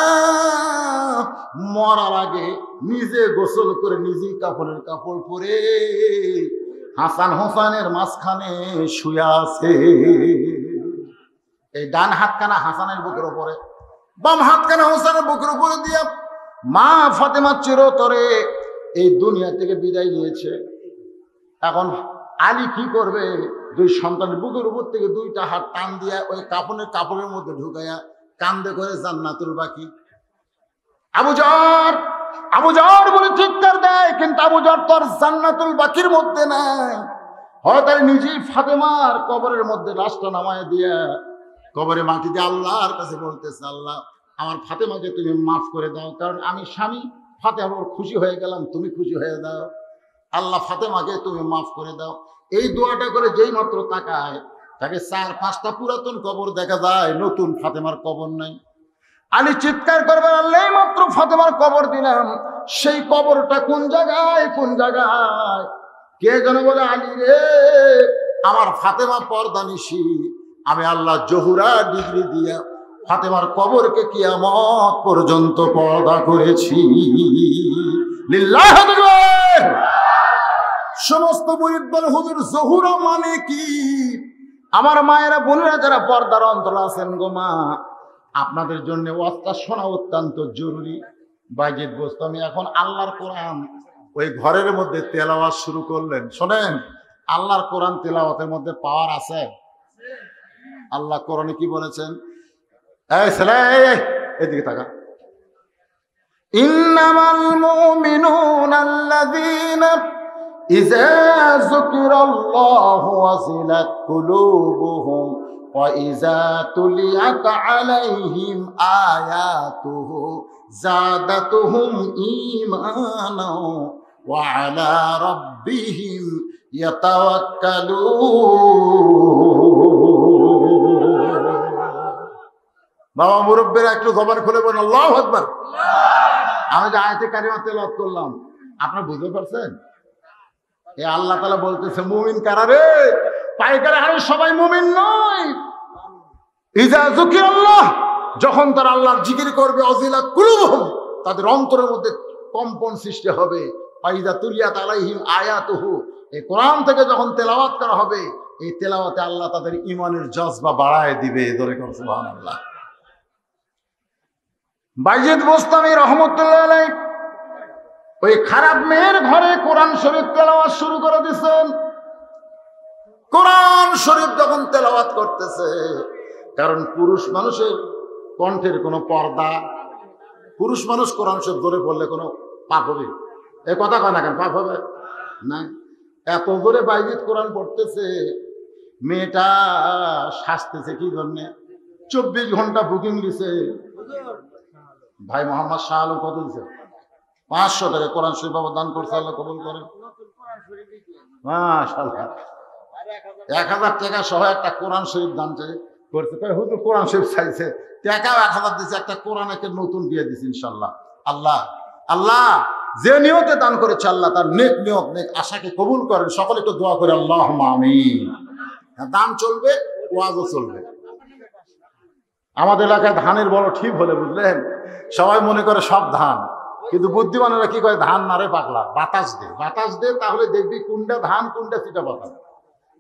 মরার আগে নিজে গোসল করে নিজেই কাপড়ের কাপড় পরে হাসান হোসেনের মাঝখানে শুয়ে আছে। এই ডান হাতখানা হাসানের বুকের উপরে, বাম হাতখানা হোসেনের বুকের উপরে দিয়া মা ফাতেমা চিরতরে এই দুনিয়া থেকে বিদায় নিয়েছে। এখন আলী কি করবে? 2 সন্তানের বুকের উপর থেকে 2টা হাত টান দিয়া ওই কাপড়ের মধ্যে ঢুকাইয়া কান্দে করে জান্নাতুল বাকি। আবু জর বলে চিৎকার দেয়, কিন্তু আবু জর তোর জান্নাতুল বাকির মধ্যে নাই। হয়তো নিজেই ফাতেমার কবরের মধ্যে লাশটা নামায় দিয়া কবরে মাটি দিয়ে আল্লাহর কাছে বলতেছে, আল্লাহ আমার ফাতেমাকে তুমি মাফ করে দাও, কারণ আমি স্বামী, ফাতেমা খুশি হয়ে গেলাম, তুমি খুশি হয়ে দাও। আল্লাহ ফাতেমাকে তুমি মাফ করে দাও। এই দোয়াটা করে যেই মাত্র তাকায়, তাকে 4-5টা পুরাতন কবর দেখা যায়, নতুন ফাতেমার কবর নাই। আলী চিৎকার করবেন, আল্লাহ মাত্র ফাতেমার কবর দিলাম, সেই কবরটা কোন জায়গায়? কোন জায়গায়? কে যেন বলে, আলী রে আমার ফাতেমা পর্দানিশী, আমি আল্লাহ জহুরা ডিগ্রি দিয়া ফাতেমার কবরকে কিয়ামত পর্যন্ত পর্দা করেছি। লিল্লাহ। সমস্ত মুরিদ বলে, হুজুর জহুরা মানে কি? আমার মায়েরা বোনেরা যারা পর্দার অন্তর আছেন গো মা, আপনাদের জন্য ওয়াজটা শোনা অত্যন্ত জরুরি। বাইজিদ বোস্তামি এখন আল্লাহর কোরআন ওই ঘরের মধ্যে তেলাওয়াত শুরু করলেন। শোনেন, আল্লাহর কোরআন তেলাওয়াতের মধ্যে পাওয়ার আছে। আল্লাহ কোরআনে কি বলেছেন? এই ছেলে এদিকে তাকা। ইন্নামাল মুমিনুনা আল্লাযীনা ইযা যুকিরাল্লাহু ওয়াজিলাত কুলুবুহুম ওয়া ইযা তুলিয়াত আলাইহিম আয়াতুহু যাদাতুহুম ঈমানা ওয়া আলা রাব্বিহিম ইয়াতাওয়াক্কালুন। বাবা মুরব্বীরা একটু জবান খুলে বলেন আল্লাহু আকবার। আমি যে আয়াতে কারিমা তেলাওয়াত করলাম, আপনারা বুঝতে পারছেন? এ আল্লাহ তাআলা বলতেছে মুমিন কারা রে? পাইকারে হারে সবাই মুমিন নয়। ইজা যুকিরাল্লাহ, যখন তারা আল্লাহর জিকির করবে, ওয়াজিলাত কুলুবুহুম, তাদের অন্তরের মধ্যে কম্পন সৃষ্টি হবে। ফাইজা তুলিয়াত আলাইহিম আয়াতুহু, এই কোরআন থেকে যখন তেলাওয়াত করা হবে, এই তেলাওয়াতে আল্লাহ তাদের ঈমানের জজবা বাড়ায় দিবে। ধরে কর সুবহানাল্লাহ। বাইজিদ বোস্তামি রহমতুল্লাহ আলাইহি ওই খারাপ মেয়ের ঘরে কোরআন শরীফ তেলাওয়াত শুরু করে দিয়েছেন। কোরআন শরীফ যখন তেলাওয়াত করতেছে, কারণ পুরুষ মানুষের কণ্ঠের কোনো পর্দা, পুরুষ মানুষ কোরআন শরীফ ধরে পড়লে কোনো পাপ হবে? এ কথা কয় না কেন? পাপ হবে না। এত জোরে বাইজিদ কোরআন পড়তেছে, মেয়েটা সাজতেছে কি জন্যে? 24 ঘন্টা বুকিং দিছে ভাই মোহাম্মদ শাহ আলম। কত দিছে? 500 টাকা। কোরআন শরীফ বাবা দান করছে, আল্লাহ কবুল করে। মাশাআল্লাহ। 1000 টাকা সহ একটা কোরআন শরীফ দান করছে। হুজুর কোরআন শরীফ চাইছে, টাকাও 1000 দিছে, একটা কোরআন একটা নতুন দিয়ে দিছে ইনশাআল্লাহ। আল্লাহ আল্লাহ যে নিয়তে দান করেছে আল্লাহ তার নেক নিয়ত নেক আশাকে কবুল করেন। সকলে একটু দোয়া করে আল্লাহুম্মা আমিন। দান চলবে, ওয়াজও চলবে। আমাদের এলাকায় ধানের বড় ঠিক হলে বুঝলেন, সবাই মনে করে সব ধান, কিন্তু বুদ্ধিমানেরা কি করে, ধান নারে পাগলা, বাতাস দে, বাতাস দে, তাহলে দেখবি কোনটা ধান কোনটা চিটা পাতা।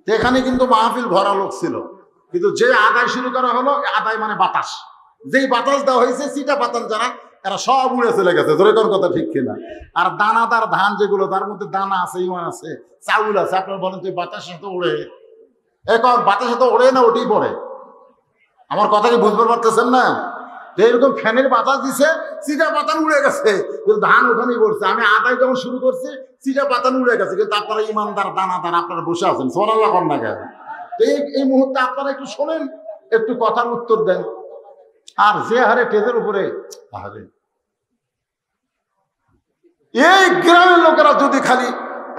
এখানে কিন্তু মাহফিল ভরা লোক ছিল, কিন্তু যে আদায় শুরু করা হলো, আদায় মানে বাতাস, যেই বাতাস দেওয়া হয়েছে চিটা পাতান যারা, এরা সব উড়ে চলে গেছে। ধরে কোন কথা ঠিক কিনা? আর দানাদার ধান যেগুলো, তার মধ্যে দানা আছে, ইমান আছে, চাউল আছে, আপনার বলেন তো বাতাসের সাথে উড়ে? এখন বাতাসে তো ওড়ে না, ওটি পড়ে। আমার কথা কি বুঝতে পারতেছেন না? এরকম ফ্যানের বাতাস দিছে, চিটা পাতান উড়ে গেছে, কিন্তু ধান ওখানেই পড়ছে। আমি আদায় যখন শুরু করছি, চিটা পাতান উড়ে গেছে, কিন্তু আপনারা ইমানদার দানাদার আপনারা বসে আছেন। সুবহানাল্লাহ কর না কেন? এই মুহূর্তে আপনারা একটু শোনেন, একটু কথার উত্তর দেন। আর যে হারে টেজের উপরে, আরে এই গ্রামের লোকেরা যদি খালি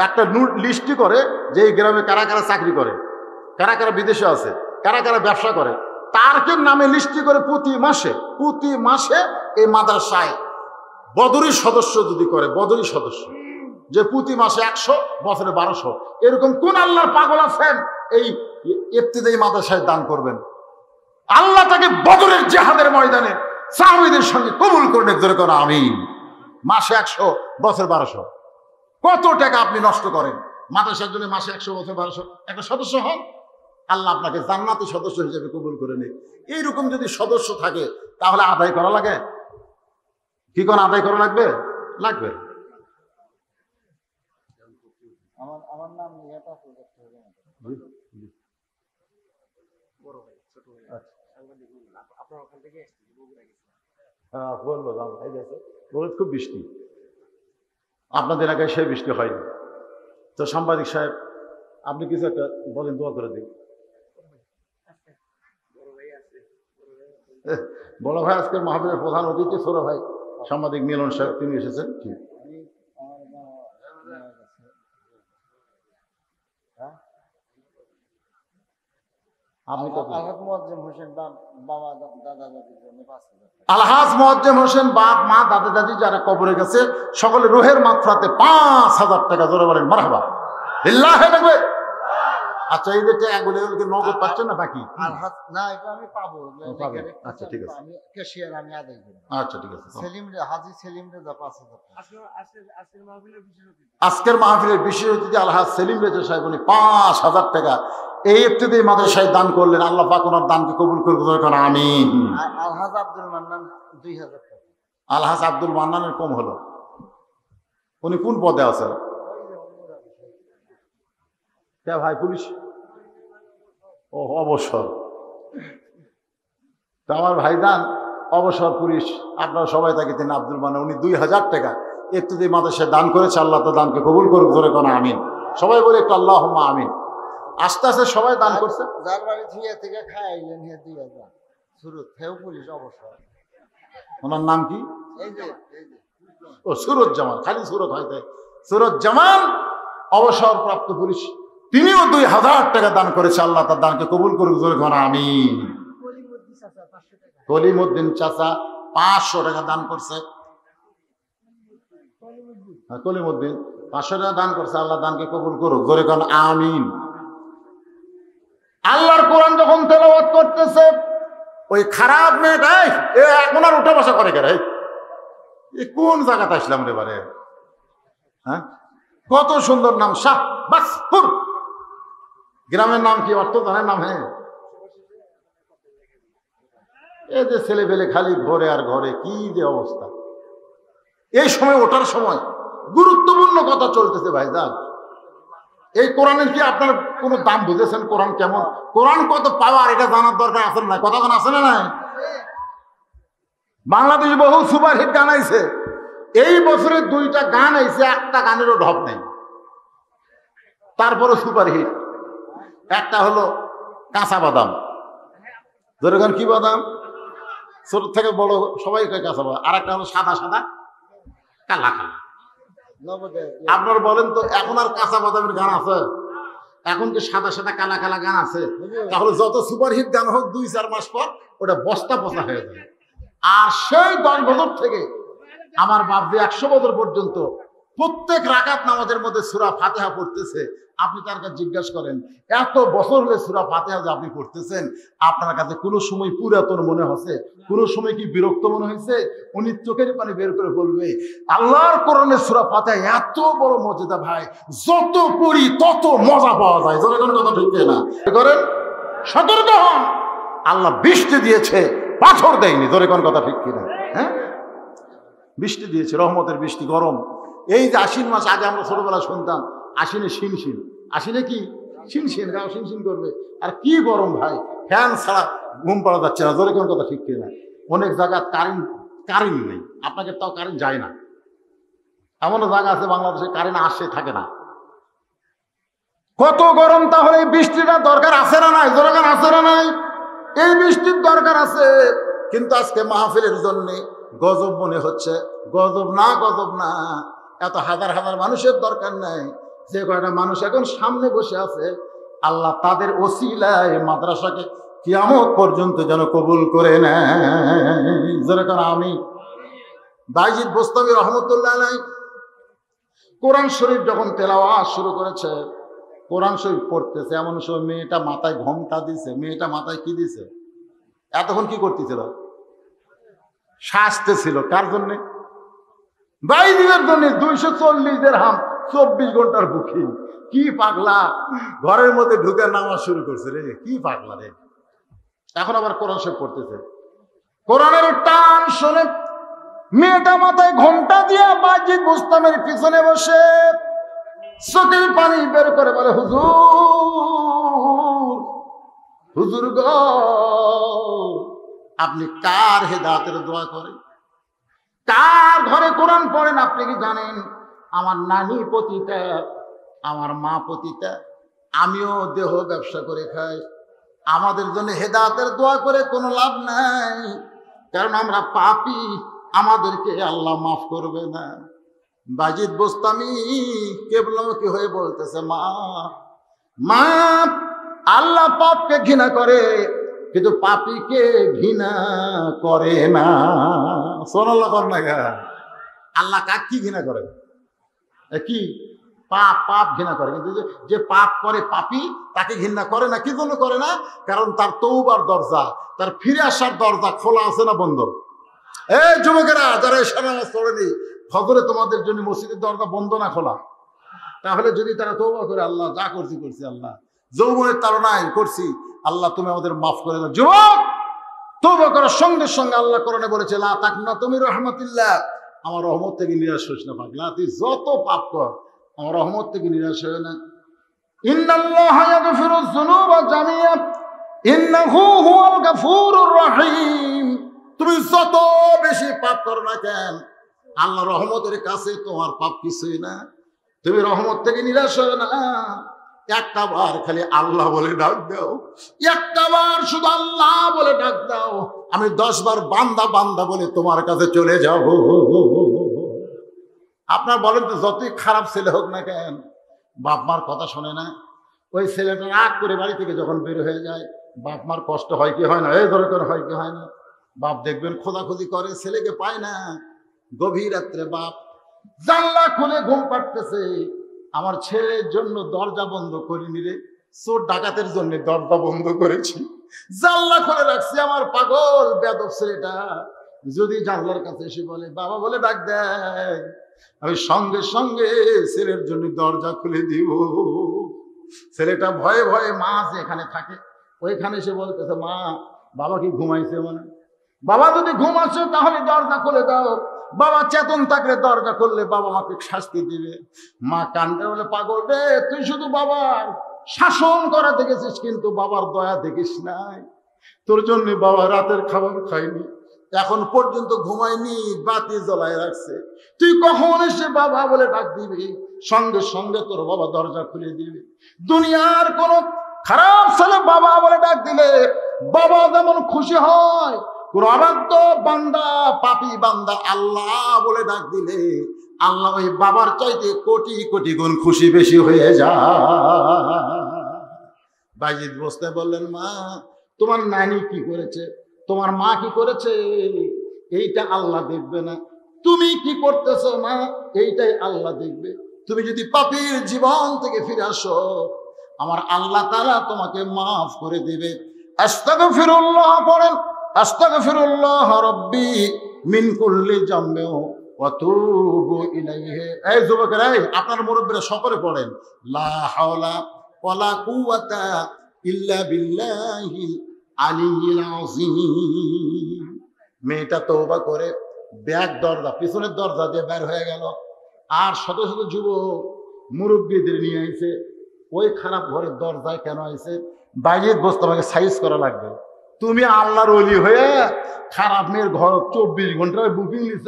একটা লিস্টি করে যে এই গ্রামে কারা কারা চাকরি করে, কারা কারা বিদেশে আছে, কারা কারা ব্যবসা করে, তারকে নামে লিস্টি করে প্রতি মাসে এই মাদ্রাসায় বদরি সদস্য যদি করে, বদরি সদস্য যে প্রতি মাসে 100, বছরে 1200, এরকম কোন আল্লাহর পাগল আছেন এই ইবতিদায়ী মাদ্রাসায় দান করবেন? আল্লাহ তাকে বদরের জিহাদের ময়দানে সাহাবীদের সঙ্গে কবুল করবেন। জোরে করে আমিন। মাসে 100, বছর 1200, কত টাকা আপনি নষ্ট করেন মাদ্রাসার জন্য? মাসে 100, বছর 1200, একটা সদস্য হন, আল্লাহ আপনাকে জান্নাতি সদস্য হিসেবে কবুল করে নেই। এইরকম যদি সদস্য থাকে তাহলে আদায় করা লাগে কি? কোন আদায় করা লাগবে? লাগবে। আমার নাম খুব বৃষ্টি, আপনাদের এলাকায় সেই বৃষ্টি হয়নি তো। সাংবাদিক সাহেব, আপনি কিছু একটা বলেন, দোয়া করে দিন। বড় ভাই আজকের মাহফিলের প্রধান অতিথি, ছোট ভাই সাংবাদিক মিলন সাহেব, তিনি এসেছেন। ঠিক, আলহাজ মুয়াজ্জেম হোসেন বাপ মা দাদা দাদি যারা কবরে গেছে, সকলে রুহের মাত্রাতে 5000 টাকা। জোরে বলেন মারহাবা, লিল্লাহি থাকবে। আচ্ছা, এই যে টাকাগুলো নগদ পাচ্ছেন না বাকি? না, এটা আমি পাবো। আচ্ছা ঠিক আছে, আমি ক্যাশিয়ার, আমি আদায় করব। আচ্ছা ঠিক আছে। সেলিম রে, হাজী সেলিম রে 5000 টাকা। আজকের মাহফিলের বিশেষ অতিথি আলহাজ সেলিম রেজা সাহেব, উনি 5000 টাকা এই ইবতিদায়ী মাদ্রাসায় দান করলেন। আল্লাহ পাক ওনার দানকে কবুল করুন। আমিন। আলহাজ আব্দুল মান্নান 2000 টাকা। আলহাজ আব্দুল মান্নানের কম হলো, উনি কোন পদে আছেন? কে ভাই? পুলিশ? ও, অবসর। তো আমার ভাইজান অবসর পুলিশ, আপনারা সবাই তাকে তিনি আব্দুল মান্নান, উনি 2000 টাকা ইবতিদায়ী মাদ্রাসায় দান করেছে। আল্লাহ তো দানকে কবুল করুক। জোরে কোন আমিন। সবাই বলে একটু আল্লাহুম্মা আমিন। আস্তে আস্তে সবাই দান করছে। যার বাড়ি থেকে খাইলেন 2000, সুরত হেউ পুলিশ অবসর। ওনার নাম কি? ও সুরত জামান, খালি সুরত হয়তো সুরত জামান অবসরপ্রাপ্ত পুলিশ, তিনিও 2000 টাকা দান করেছে। আল্লাহ তার দানকে কবুল করুক। জোরে কোন আমিন। কলিমউদ্দিন চাচা 500 টাকা দান করছে। কলিমউদ্দিন 500 টাকা দান করছে। আল্লাহ দানকে কবুল করুক। জোরে কোন আমিন। আল্লাহর কোরআন যখন তেলাওয়াত করতেছে, ওই খারাপ মেয়েটাই এখন আর উঠা বসা করে কেন? কোন জায়গাতে আসলাম রে বারে? হ্যাঁ, কত সুন্দর নাম, শাহবাজপুর গ্রামের নাম কি? অর্থ জানেন নাম? হ্যাঁ, এই যে ছেলে পেলে খালি ঘরে আর ঘরে, কি যে অবস্থা। এই সময় ওঠার সময় গুরুত্বপূর্ণ কথা চলতেছে ভাইজান। এই কোরআনের কি আপনার কোনো দাম বুঝেছেন? কোরআন কেমন, কোরআন কত পাওয়ার, এটা জানার দরকার আছে না? কথা কোন আছে না? নাই? বাংলাদেশ বহু সুপারহিট গান আইছে, এই বছরে 2টা গান আইছে, একটা গানেরও ঢপ নেই, তারপরও সুপারহিট। একটা হলো কাঁচা বাদাম। যেরকম কি বাদাম? ছোট থেকে বড় সবাই কয় কাঁচা বাদাম। আর একটা হলো সাদা সাদা কালা কালা। আপনারা বলেন তো, এখন আর কাঁচা বাদামের গান আছে? এখন কি সাদা সাদা কালা কালা গান আছে? তাহলে যত সুপারহিট গান হোক 2-4 মাস পর ওটা বস্তা পচা হয়ে যাবে। আর সেই 10 বছর থেকে আমার বাপ যে 100 বছর পর্যন্ত প্রত্যেক রাকাত নামাজের মধ্যে সূরা ফাতিহা পড়তেছে, আপনি তার কাছে জিজ্ঞাসা করেন, এত বছর হলে সূরা ফাতিহা যে আপনি পড়তেছেন, আপনার কাছে কোনো সময় পুরাতন মনে হচ্ছে? কোনো সময় কি বিরক্ত মনে হয়েছে? উনি চোখের পানি বের করে বলবে, আল্লাহর কোরআনের সূরা ফাতিহা এত বড় মর্যাদা ভাই, যত পড়ি তত মজা পাওয়া যায়। যখন কথা ঠিক না করেন, সতর্ক হন। আল্লাহ বৃষ্টি দিয়েছে, পাথর দেয়নি। ধরে কোন কথা ঠিক কিনা? হ্যাঁ, বৃষ্টি দিয়েছে, রহমতের বৃষ্টি। গরম এই যে আশ্বিন মাস, আগে আমরা ছোটবেলা শুনতাম আশ্বিনে শিনশিন, আশ্বিনে কি শিনশিন, গাও শিনশিন করবে। আর কি গরম ভাই, ফ্যান ছাড়া ঘুম পাড়া যাচ্ছে না। ধরে কোন কথা ঠিক কিনা? অনেক জায়গায় কারেন্ট নেই, আপনাকে তাও কারেন্ট যায় না। এমনও জায়গা আছে বাংলাদেশে কারেন্ট আসে থাকে না। কত গরম! তাহলে এই বৃষ্টিটা দরকার আছে না নাই? দরকার আছে না নাই? এই বৃষ্টির দরকার আছে। কিন্তু আজকে মাহফিলের জন্য গজব মনে হচ্ছে। গজব না, গজব না। এত হাজার হাজার মানুষের দরকার নাই। যে কয়টা মানুষ এখন সামনে বসে আছে, আল্লাহ তাদের ওসিলায় মাদ্রাসাকে কিয়ামত পর্যন্ত যেন কবুল করে নেয়। যেরকম আমি বাইজিদ বোস্তামি রহমতুল্লাহ আলাইহি কোরআন শরীফ যখন তেলাওয়াত শুরু করেছে, কোরআন শরীফ পড়তেছে, এমন সময় মেয়েটা মাথায় ঘোমটা দিছে। মেয়েটা মাথায় কি দিছে? এতক্ষণ কি করতেছিল? সাজতেছিল। কার জন্যে? বাইজিদের জন্য। 240 দিরহাম, 24 ঘন্টার বুকিং। কি পাগলা, ঘরের মধ্যে ঢুকে নামাজ শুরু করছে রে। কি পাগলা রে। এখন আবার কোরআন শরীফ পড়তেছে। কোরআনের টান শুনে মেয়েটা মাথায় ঘোমটা দিয়ে বাইজিদ বোস্তামের পিছনে বসে চোখের পানি বের করে বলে, হুজুর, হুজুর গো, আপনি কার হেদায়েতের দোয়া করেন? কার ঘরে কোরআন পড়েন? আপনি কি জানেন? আমার নানি পতিতা, আমার মা পতিতা, আমিও দেহ ব্যবসা করে খাই। আমাদের জন্য হেদায়েতের দোয়া করে কোনো লাভ নাই, কারণ আমরা পাপী। আমাদেরকে আল্লাহ মাফ করবে না। বাইজিদ বোস্তামি কেবলামুখী হয়ে বলতেছে, মা, মা, আল্লাহ পাপকে ঘৃণা করে, কিন্তু পাপীকে ঘৃণা করে না। সোনাল্লাহ কর না গা। আল্লাহ কাকে কি ঘৃণা করে? কি পাপ? পাপ ঘৃণা করে। কিন্তু যে পাপ করে পাপী, তাকে ঘৃণা করে না। কি জন্য করে না? কারণ তার তওবার দরজা, তার ফিরে আসার দরজা খোলা আছে না বন্ধ? এই যুবকেরা যারা এশার নামাজ পড়েনি, ফজরে তোমাদের জন্য মসজিদের দরজা বন্ধ না খোলা? তাহলে যদি তারা তওবা করে, আল্লাহ যা করছি করছি, আল্লাহ যৌবনের তাড়নায় করছি, আল্লাহ তুমি আমাদের মাফ করে দাও। যুবক, তওবা করার সঙ্গে সঙ্গে আল্লাহ কোরআনে বলেছে, লা তাকনাতু মির রাহমাতিল্লাহ, আমার রহমত থেকে নিরাশ হইস না পাগলা। তুই যত পাপ কর, আমার রহমত থেকে নিরাশ হয় না। ইন্নাল্লাহা ইয়াগফিরুয যুনুবা জামিআ ইন্নাহু হুয়াল গাফুরুর রহিম। তুমি যত বেশি পাপ করো না কেন, আল্লাহ রহমতের কাছে তোমার পাপ কিছুই না। তুমি রহমত থেকে নিরাশ হয় না। একটা বার খালি আল্লাহ বলে ডাক দাও, একটা বার শুধু আল্লাহ বলে ডাক দাও, আমি 10 বার বান্দা বান্দা বলে তোমার কাছে চলে যাব। আপনার বলেন তো, যতই খারাপ ছেলে হোক না কেন, বাপ মার কথা শোনে না। ওই ছেলেটা রাগ করে বাড়ি থেকে যখন বের হয়ে যায়, বাপ মার কষ্ট হয় কি হয় না? এই ধরে করে হয় কি হয় না? বাপ দেখবেন খোঁজাখুঁজি করে, ছেলেকে পায় না। গভীর রাত্রে বাপ জানলা খুলে ঘুম পাড়তেছে, আমার ছেলের জন্য দরজা বন্ধ করিনি রে, চোর ডাকাতের জন্য দরজা বন্ধ করেছি, জানলা খুলে রাখছি। আমার পাগল বেয়াদব ছেলেটা যদি জানলার কাছে এসে বলে বাবা বলে ডাক দেয়, আমি সঙ্গে সঙ্গে ছেলের জন্য দরজা খুলে দিব। ছেলেটা ভয়ে ভয়ে মা যেখানে থাকে ওইখানে এসে বলতেছে, মা, বাবা কি ঘুমাইছে? মানে বাবা যদি ঘুমাচ্ছে তাহলে দরজা খুলে দাও, বাবা চেতন থাকলে দরজা করলে বাবা আমাকে শাস্তি দিবে। মা কান্দে বলে, পাগল রে, তুই শুধু বাবার শাসন করা দেখেছিস, কিন্তু বাবার দয়া দেখিস নাই। তোর জন্য বাবা রাতের খাবার খায়নি, এখন পর্যন্ত ঘুমায়নি, বাতি জ্বলায় রাখছে। তুই কখন এসে বাবা বলে ডাক দিবি, সঙ্গে সঙ্গে তোর বাবা দরজা খুলে দিবে। দুনিয়ার কোন খারাপ ছেলে বাবা বলে ডাক দিলে বাবা যেমন খুশি হয়, কোন অবাধ্য বান্দা পাপী বান্দা আল্লাহ বলে ডাক দিলে আল্লাহ ওই বাবার চাইতে কোটি কোটি গুণ খুশি বেশি হয়ে যায়। বাইজিদ বসতে বললেন, মা তোমার নানি কি করেছে, তোমার মা কি করেছে, এইটা আল্লাহ দেখবে না। তুমি কি করতেছো মা, এইটাই আল্লাহ দেখবে। তুমি যদি পাপীর জীবন থেকে ফিরে আসো, আমার আল্লাহ তাআলা তোমাকে মাফ করে দিবে। আস্তাগফিরুল্লাহ পড়েন, আস্তাগফিরুল্লাহ রাব্বি মিন কুল্লি জামবে ওয়া তুবু ইলাইহি। এই যুবকেরা, আপনার মুরব্বিরা সকলে পড়েন, লা হাওলা ওয়ালা কুওয়াতা ইল্লা বিল্লাহিল আলিয়্যিল আযীম। মেয়েটা তওবা করে ব্যাক দরজা, পিছনের দরজা দিয়ে বের হয়ে গেল। আর শত শত যুবক মুরব্বীদের নিয়ে আইছে। ওই খারাপ ঘরের দরজায় কেন আইছে? বাইজিদ বসতে আমাকে সাইজ করা লাগবে। তুমি আল্লাহর ওলি হয়ে খারাপ মেয়ের ঘর 24 ঘন্টায় বুকিং নিছ,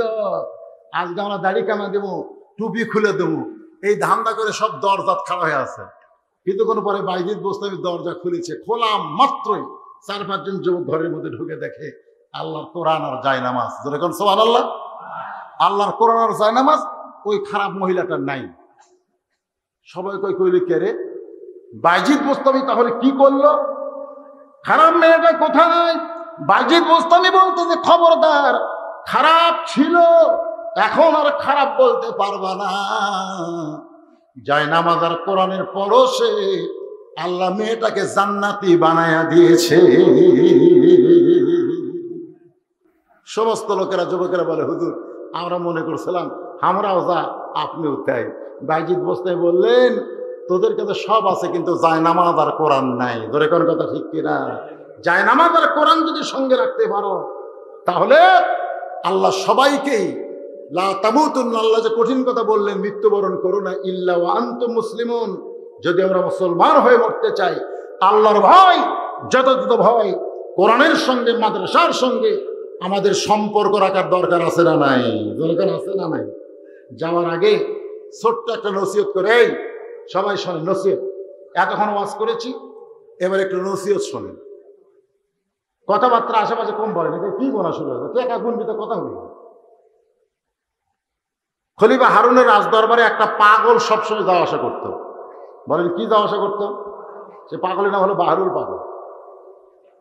আজকে আমরা দাড়ি কামা দেবো, টুপি খুলে দেবো, এই ধান্দা করে সব দরজা খাড়া হয়ে আছে। কিন্তু কোনো পরে বাইজিদ বসতে দরজা খুলেছে, খোলা মাত্রই 4-5 জন যুবক ঘরের মধ্যে ঢুকে দেখে আল্লাহর কোরআন আর জায়নামাজ। যেরকম সুবহানাল্লাহ, আল্লাহর কোরআন আর জায়নামাজ ওই খারাপ মহিলাটার নাই। সবাই কইলে কে রে? বাইজিদ বোস্তামি তাহলে কি করলো? খারাপ মেয়েটা কোথায়? বাইজিদ বোস্তামি বলতে যে খবরদার, খারাপ ছিল, এখন আর খারাপ বলতে পারবা না। জায়নামাজ আর কোরআনের পরশে আল্লাহ মেয়েটাকে জান্নাতি বানায়া দিয়েছে। সমস্ত লোকেরা, যুবকেরা বলে, হুজুর আমরা মনে করছিলাম আমরাও যা আপনিও তাই। বাইজিদ বসতে বললেন, তোদের কাছে সব আছে কিন্তু জায়নামাজ আর কোরআন নাই। ধরে কোন কথা ঠিক কিনা? জায়নামাজ আর কোরআন যদি সঙ্গে রাখতে পারো তাহলে আল্লাহ সবাইকেই, লা তামুতুন্না, আল্লাহ যে কঠিন কথা বললেন, মৃত্যুবরণ করো না ইল্লা ওয়া আনতুম মুসলিমুন। যদি আমরা মুসলমান হয়ে মরতে চাই, আল্লাহর ভয়, যথাযথ ভয়, কোরআনের সঙ্গে মাদ্রাসার সঙ্গে আমাদের সম্পর্ক রাখার দরকার আছে না নাই? দরকার আছে না নাই? যাওয়ার আগে ছোট্ট একটা নসিহত করে, এই সবাই শোনেন নসিহত। এতক্ষণ ওয়াজ করেছি, এবার একটু নসিহত শোনেন। কথাবার্তা আশেপাশে কম বলেন, এটা কি গোনা শুরু হবে? একা গুণবিত কথা বলি। খলিফা হারুনের রাজদরবারে একটা পাগল সবসময় যাওয়া আসা করতো। বলেন কি যাওয়া আসা করতো? সে পাগলের নাম হলো বাহরুল পাগল।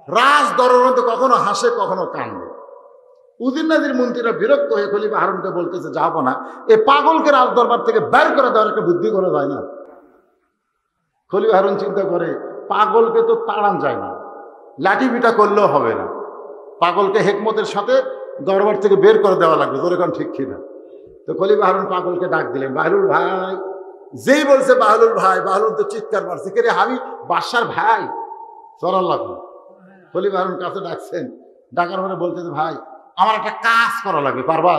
রাজ দরবারে কখনো হাসে কখনো কান্দে। উজির নাজির মন্ত্রীরা বিরক্ত হয়ে খলিফা হারুনকে বলতেছে, যাবো না, এই পাগলকে রাজ দরবার থেকে বের করে দেওয়ার একটা বুদ্ধি করা যায় না? খলিফা হারুন চিন্তা করে, পাগলকে তো তাড়ান যায় না, লাঠি পিটা করলেও হবে না, পাগলকে হেকমতের সাথে দরবার থেকে বের করে দেওয়া লাগবে। যেরকম ঠিক কিনা? তো খলিফা হারুন পাগলকে ডাক দিলেন, বাহলুল ভাই। যেই বলছে বাহলুল ভাই, বাহলুল তো চিৎকার মারছে, কে রে? আমি বাদশার ভাই। সরাল্লাহ। খলিফা হারুন কাছে ডাকছেন, ডাকার পরে বলতেছে, ভাই আমার একটা কাজ করা লাগবে, পারবা?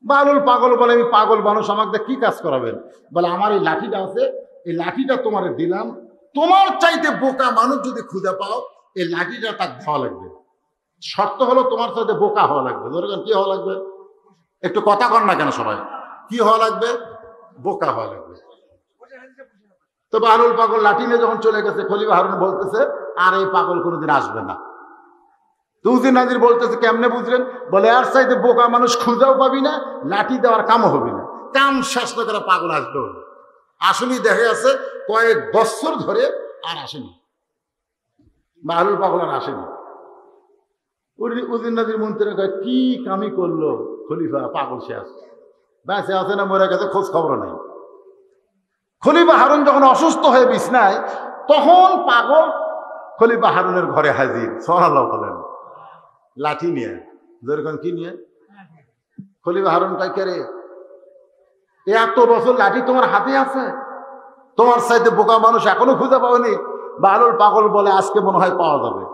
বাহলুল পাগল বলে, আমি পাগল মানুষ, আমাকে কি কাজ করাবেন? বলে, আমার এই লাঠিটা আছে, এই লাঠিটা তোমার দিলাম, তোমার চাইতে বোকা মানুষ যদি খুঁজে পাও, এই লাঠিটা তাকে দেওয়া লাগবে। শর্ত হলো তোমার চাইতে বোকা হওয়া লাগবে। ধরেন কি হওয়া লাগবে? একটু কথা কন না কেন সবাই? কি হওয়া লাগবে? বোকা হওয়া লাগবে। তো বাহলুল পাগল লাঠি নিয়ে যখন চলে গেছে, খলিফা হারুন বলতেছে, আর এই পাগল কোনোদিন আসবে না। উজির নাজির বলতেছে, কেমনে বুঝলেন? বলে, আর চাইতে বোকা মানুষ খুঁজেও পাবি না, লাঠি দেওয়ার কামও হবে না, কাম শেষ না করে পাগল আসবে। আসলেই দেখা যাচ্ছে কয়েক বছর ধরে আর আসেনি, বাহলুল পাগল আর আসেনি। উজির নাজির মন্ত্রীরা কয়, কি কামি করলো খলিফা? পাগল শেষ, বেঁচে আছে না মরে গেছে, খোঁজ খবর নাই। খলিফা হারুন যখন অসুস্থ হয়ে বিছনায়, তখন পাগল খলিফা হারুনের ঘরে হাজির। সুবহানাল্লাহ বলেন। লাঠি নিয়ে। যেরকম কি নিয়ে? খলিফা হারুন কয়, কে রে, এত বছর লাঠি তোমার হাতে আছে, তোমার চাইতে বোকা মানুষ এখনো খুঁজে পাওনি? বাহলুল পাগল বলে, আজকে মনে হয় পাওয়া যাবে।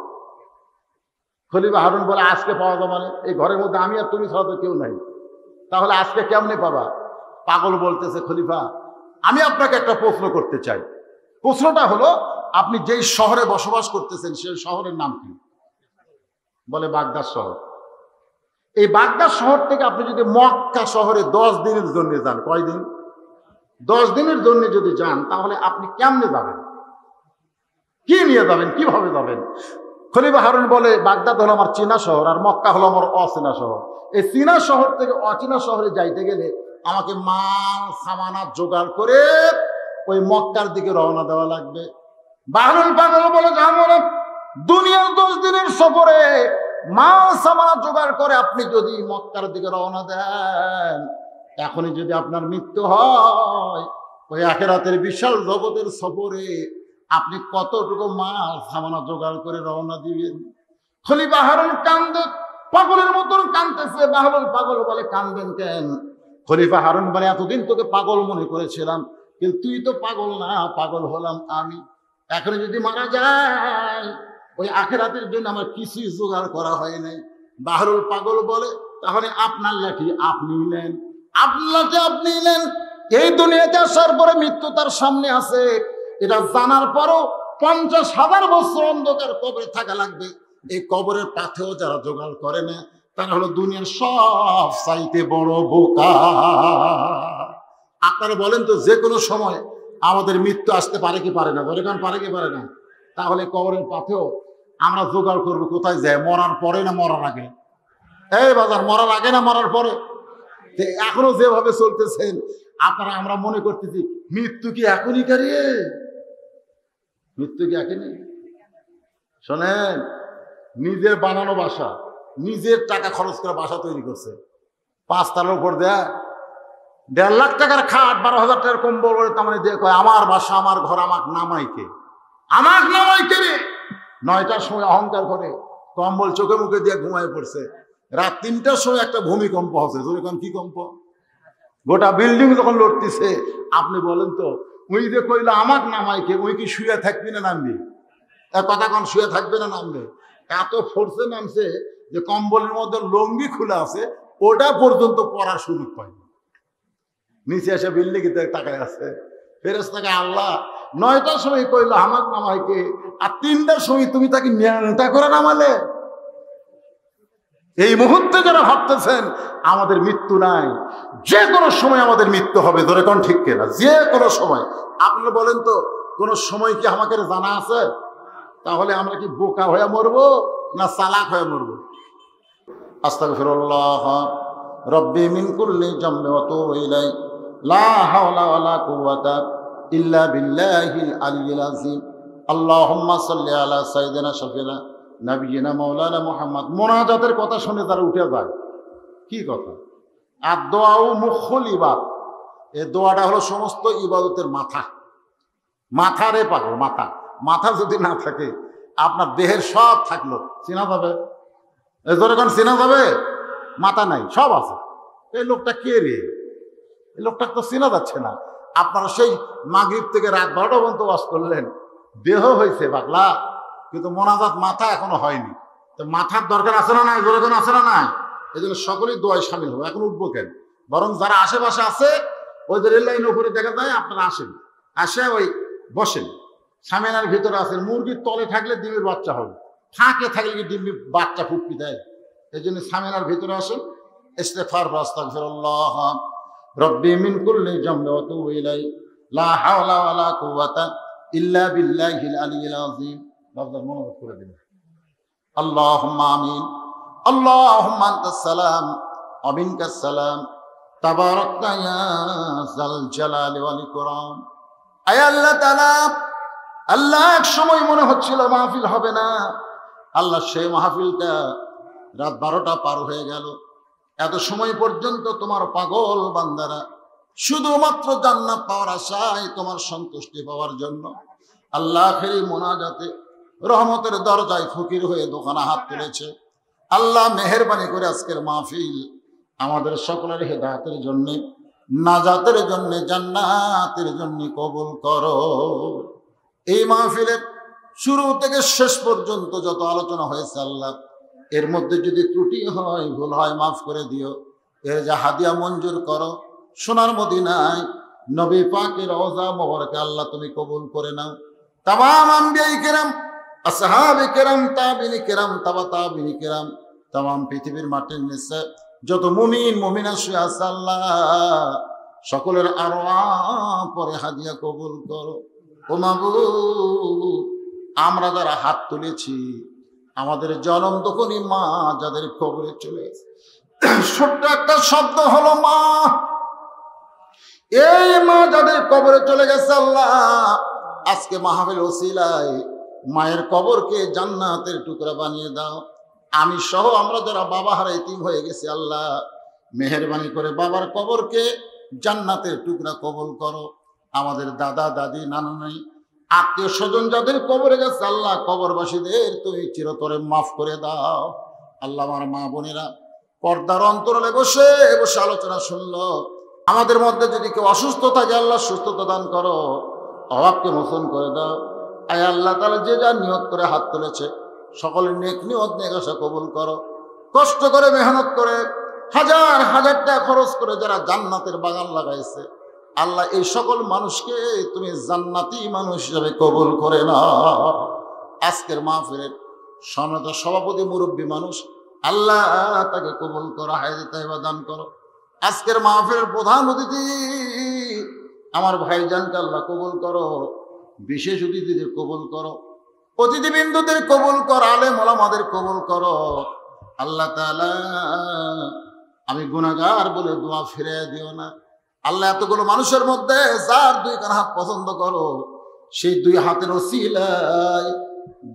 খলিফা হারুন বলে, আজকে পাওয়া যাবে মানে? এই ঘরের মধ্যে আমি আর তুমি ছাড়া তো কেউ নাই, তাহলে আজকে কেমনে পাবা? পাগল বলতেছে, খলিফা আমি আপনাকে একটা প্রশ্ন করতে চাই। প্রশ্নটা হলো, আপনি যেই শহরে বসবাস করতেছেন সেই শহরের নাম কি? বলে, বাগদাদ শহর। এই বাগদাদ শহর থেকে আপনি যদি মক্কা শহরে 10 দিনের জন্য যান, কয়দিন? 10 দিনের জন্য যদি যান, তাহলে আপনি কেমনে যাবেন? কি নিয়ে যাবেন, কিভাবে যাবেন? খলিফা হারুন বলে, বাগদাদ হলো আমার চীনা শহর, আর মক্কা হলো আমার অচেনা শহর। এই চীনা শহর থেকে অচেনা শহরে যাইতে গেলে আমাকে মাল সামানা জোগাড় করে ওই মক্কার দিকে রওনা দেওয়া লাগবে। বাহরুল পাগল বলে, যাবো দুনিয়ার 10 দিনের সফরে মাল সামানা জোগাড় করে আপনি যদি মক্কার দিকে রওনা দেন, এখনই যদি আপনার মৃত্যু হয়, ওই আখিরাতের বিশাল জগতের সফরে আপনি কতটুকু মাল সামানা জোগাড় করে রওনা দিবেন? খলিফা হারুন কান্দে, পাগলের মতন কান্দতেছে। বাহরুল পাগল বলে, কান্দেন কেন? খলিফা হারুন বলে, এতদিন তোকে পাগল মনে করেছিলাম, কিন্তু তুই তো পাগল না, পাগল হলাম আমি। এখন যদি মারা যায়, ওই আখিরাতের জন্য আমার কিছুই জোগাড় করা হয় নাই। বাহরুল পাগল বলে, তাহলে আপনার লাঠি আপনি নেন, আপনার লাঠি আপনি নেন। এই দুনিয়াতে আসার পরে মৃত্যু তার সামনে আছে, এটা জানার পরও 50,000 বছর অন্ধকার কবরে থাকা লাগবে। এই কবরের পাথেও যারা জোগাড় করে না, তারা হলো দুনিয়ার সব চাইতে বড় বোকা। আপনারা বলেন তো, যে কোনো সময় আমাদের মৃত্যু আসতে পারে কি পারে না? বলে কারণ পারে কি পারে না? তাহলে কবরের পাথেও আমরা জোগাড় করবো কোথায় যায়? মরার পরে না মরার আগে? এই বাজার, মরার আগে না মরার পরে? এখনো যেভাবে চলতেছেন আপনারা, আমরা মনে করতেছি মৃত্যু কি এখনই কারিয়ে, মৃত্যু কি এখনই? শোনেন, নিজের বানানো বাসা, নিজের টাকা খরচ করে বাসা তৈরি করছে, 5 তলার উপর দেয় 1.5 লাখ টাকার খাট, 12,000 টাকার কম্বল, তার মানে দিয়ে কয় আমার বাসা আমার ঘর, আমাকে নামাইকে, আমাকে নামাইকে রে। 9টার সময় অহংকার করে কম্বল চোখে মুখে দিয়ে ঘুমায় পড়ছে। রাত 3টার সময় একটা ভূমিকম্প হচ্ছে। যখন কি কম্প, গোটা বিল্ডিং যখন লড়তেছে। আপনি বলেন তো, ওই যে কইলো আমাক নামাইকে, ওই কি শুয়ে থাকবি না নামবি? কথা কোন শুয়ে থাকবে না নামবে? এত ফোর্সে নামছে যে কম্বলের মধ্যে লঙ্গি খুলে আছে, ওটা পর্যন্ত পড়ার সুযোগ পাইনি। নিচে এসে বিল্ডিং তাকায় আছে। ফেরেশতাকে আল্লাহ 9টার সময় কইলো আমাক নামাইকে, আর 3টার সময় তুমি তাকে ন্যাংটা করে নামালে। এই মুহূর্তে যারা ভাবতেছেন আমাদের মৃত্যু নাই, যে কোনো সময় আমাদের মৃত্যু হবে, ধরে কোন ঠিক কিনা? যে কোনো সময়। আপনারা বলেন তো, কোন সময় কি আমাকে জানা আছে? তাহলে আমরা কি বোকা হয়ে মরবো না চালাক হয়ে মরবো? আস্তাগফিরুল্লাহ রব্বি মিন কুল্লি জামবি ওয়া তুবু ইলাই, লা হাওলা ওয়ালা কুওয়াতা ইল্লা বিল্লাহিল আলিয়্যিল আযীম। আল্লাহুম্মা সাল্লি আলা সাইয়্যিদিনা শাফিনা নবিয়িনা মাওলানা মুহাম্মদ। মোনাজাতের কথা শুনে তারা উঠে যায়। কি কথা? আর দোয়াও মুখুল ইবাদ। এই দোয়াটা হলো সমস্ত ইবাদতের মাথা। মাথা রে পাগল, মাথা। মাথা যদি না থাকে, আপনার দেহের সব থাকলো, চেনা যাবে? যখন চেনা যাবে, মাথা নাই, সব আছে। এই লোকটা কে রে? এই লোকটা তো চেনা যাচ্ছে না। আপনারা সেই মাগরিব থেকে রাত 12টা পর্যন্ত ওয়াজ করলেন, দেহ হয়েছে পাগলা, কিন্তু মোনাজাত মাথা এখনো হয়নি। তো মাথার দরকার আছে না নাই? যখন আছে না নাই? এই জন্য সকলেই দোয়ায় সামিল হবে। এখন উঠবো কেন? বরং যারা আশেপাশে আছে, ওই যে রেল লাইনের উপরে দেখা যায়, আপনারা আসেন, আসে ওই বসেন। সামিনার ভিতরে আছেন। মুরগির তলে থাকলে ডিমের বাচ্চা হবে, ফাঁকে থাকলে কি ডিমের বাচ্চা ফুটকি দেয়? এই জন্য সামিনার ভিতরে আসেন। ইস্তেগফার, আস্তাগফিরুল্লাহ রব্বি মিন কুল্লি জামবি ওয়া তুবু ইলাই, লা হাওলা ওয়ালা কুওয়াতা ইল্লা বিল্লাহিল আলিয়্যিল আযীম। বাবা মনোযোগ করে দিন। আল্লাহুম্মা আমিন। আল্লাহুম্মা আনতাস সালাম ওয়া মিনকাস সালাম, তাবারাকতা ইয়া যাল জালালি ওয়াল ইকরাম। আয় আল্লাহ তাআলা, আল্লাহ এক সময় মনে হচ্ছিল মাহফিল হবে না। আল্লাহ সেই মাহফিলটা রাত 12টা পার হয়ে গেল। এত সময় পর্যন্ত তোমার পাগল বান্দারা শুধুমাত্র জান্নাত পাওয়ার আশায়, তোমার সন্তুষ্টি পাওয়ার জন্য আল্লাহ আখেরি মোনাজাতে রহমতের দরজায় ফকির হয়ে দোকানে হাত তুলেছে। আল্লাহ মেহেরবানি করে আজকের মাহফিল আমাদের সকলের হেদায়েতের জন্য, নাজাতের জন্য, জান্নাতের জন্য কবুল করো। এই মাহফিলের শুরু থেকে শেষ পর্যন্ত যত আলোচনা হয়েছে আল্লাহ, এর মধ্যে যদি ত্রুটি হয়, ভুল হয়, মাফ করে দিও। এর যা হাদিয়া মঞ্জুর করো, সোনার মদিনায় নবী পাকের রওজা মোবারকে আল্লাহ তুমি কবুল করে নাও। তামাম আম্বিয়ায়ে কেরাম, আসহাবে কেরাম, তাবিঈনে কেরাম, তাবা তাবিঈনে কেরাম, তামাম পৃথিবীর মাটির নিচে যত মুমিন মুমিনা শুয়ে আছে আল্লাহ, সকলের আরওয়াহ পরে হাদিয়া কবুল করো। ও মাবুদ, আমরা যারা হাত তুলেছি, আমাদের জনম তখনই মা যাদের কবরে চলে গেছে, ছোট্ট একটা শব্দ হলো মা। এই মা যাদের কবরে চলে গেছে, আল্লাহ আজকে মাহফিল ওসিলায় মায়ের কবরকে জান্নাতের টুকরা বানিয়ে দাও। আমি সহ আমরা যারা বাবা হারা এতিম হয়ে গেছি, আল্লাহ মেহেরবানি করে বাবার কবরকে জান্নাতের টুকরা কবুল করো। আমাদের দাদা দাদি নানা নাই আত্মীয় স্বজন যাদের কবরে গেছে, আল্লাহ কবরবাসীদের তুমি চিরতরে মাফ করে দাও। আল্লাহ আমার মা বোনেরা পর্দার অন্তরালে বসে বসে আলোচনা শুনলো, আমাদের মধ্যে যদি কেউ অসুস্থ থাকে আল্লাহ সুস্থতা দান করো, অভাবকে মোচন করে দাও। আয় আল্লাহ তাআলা যে যা নিয়ত করে হাত তুলেছে সকলের নেক নিয়ত নেক আশা কবুল করো। কষ্ট করে মেহনত করে হাজার হাজার টাকা খরচ করে যারা জান্নাতের বাগান লাগাইছে, আল্লাহ এই সকল মানুষকে তুমি জান্নাতি মানুষ হিসেবে কবুল করে নাও। আজকের মাহফিলের সম্মানিত সভাপতি মুরব্বী মানুষ, আল্লাহ তাকে কবুল করো, হায়াতে তাইবা দান করো। আজকের মাহফিলের প্রধান অতিথি আমার ভাইজানকে আল্লাহ কবুল করো, বিশেষ অতিথিদের কবুল করো, অতিথিবৃন্দদের কবুল করো, আলেম ওলামাদের কবুল করো। আল্লাহ তাআলা আমি গুনাহগার বলে দোয়া ফিরিয়ে দিও না। আল্লাহ এতগুলো মানুষের মধ্যে যার দুই কান হাত পছন্দ করো, সেই দুই হাতের ওসিলায়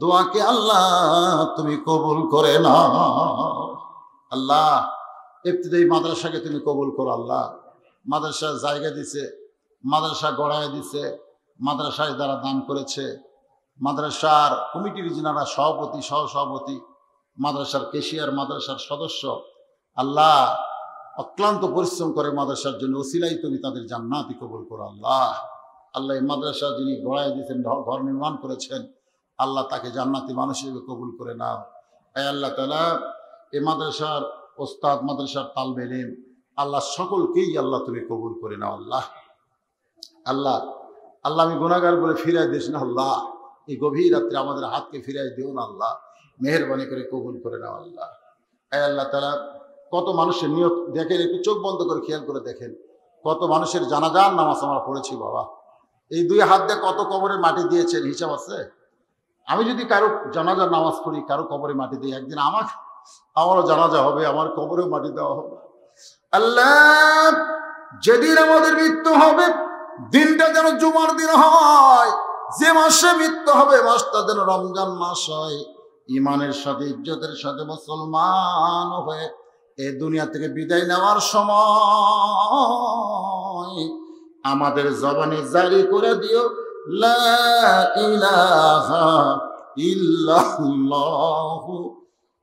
দোয়াকে আল্লাহ তুমি কবুল করে নাও। আল্লাহ ইবতিদায়ী মাদ্রাসাকে তুমি কবুল করো। আল্লাহ মাদ্রাসার জায়গা দিছে, মাদ্রাসা গড়ায় দিছে, মাদ্রাসায় যারা দান করেছে, মাদ্রাসার কমিটির যিনারা সভাপতি সহসভাপতি, মাদ্রাসার কেশিয়ার, মাদ্রাসার সদস্য, আল্লাহ অক্লান্ত পরিশ্রম করে মাদ্রাসার জন্য ওসিলাই তুমি তাদের জান্নাতি কবুল করো। আল্লাহ আল্লাহ এই মাদ্রাসা যিনি গড়ায় দিয়েছেন, ঘর নির্মাণ করেছেন, আল্লাহ তাকে জান্নাতি মানুষ হিসেবে কবুল করে নাও। আয় আল্লাহ তাআলা এই মাদ্রাসার ওস্তাদ, মাদ্রাসার তালবে ইলম, আল্লাহ সকলকেই আল্লাহ তুমি কবুল করে নাও। আল্লাহ আল্লাহ আল্লাহ আমি গুনাহগার বলে ফিরাই দিস না। আল্লাহ এই গভীর রাত্রে আমাদের হাতকে ফিরাই দিও না। আল্লাহ মেহেরবানি করে কবুল করে নাও। আল্লাহ আয় আল্লাহ তাআলা কত মানুষের নিয়ত দেখেন, একটু চোখ বন্ধ করে খেয়াল করে দেখেন, কত মানুষের জানাজার নামাজ আমরা পড়েছি বাবা। এই দুই হাত দিয়ে কত কবরে মাটি দিয়েছেন হিসাব আছে? আমি যদি কারো জানাজার নামাজ পড়ি, কারো কবরে মাটি দিই, একদিন আমারও জানাজা হবে, আমার কবরেও মাটি দেওয়া হবে। আল্লাহ যেদিন আমাদের মৃত্যু হবে দিনটা যেন জুমার দিন হয়, যে মাসে মৃত্যু হবে মাসটা যেন রমজান মাস হয়, ইমানের সাথে ইজ্জতের সাথে মুসলমান হয়ে এই দুনিয়া থেকে বিদায় নেওয়ার সময় আমাদের জবানে জারি করে দিও লা ইলাহা ইল্লাল্লাহু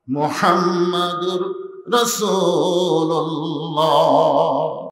মুহাম্মাদুর রাসূলুল্লাহ।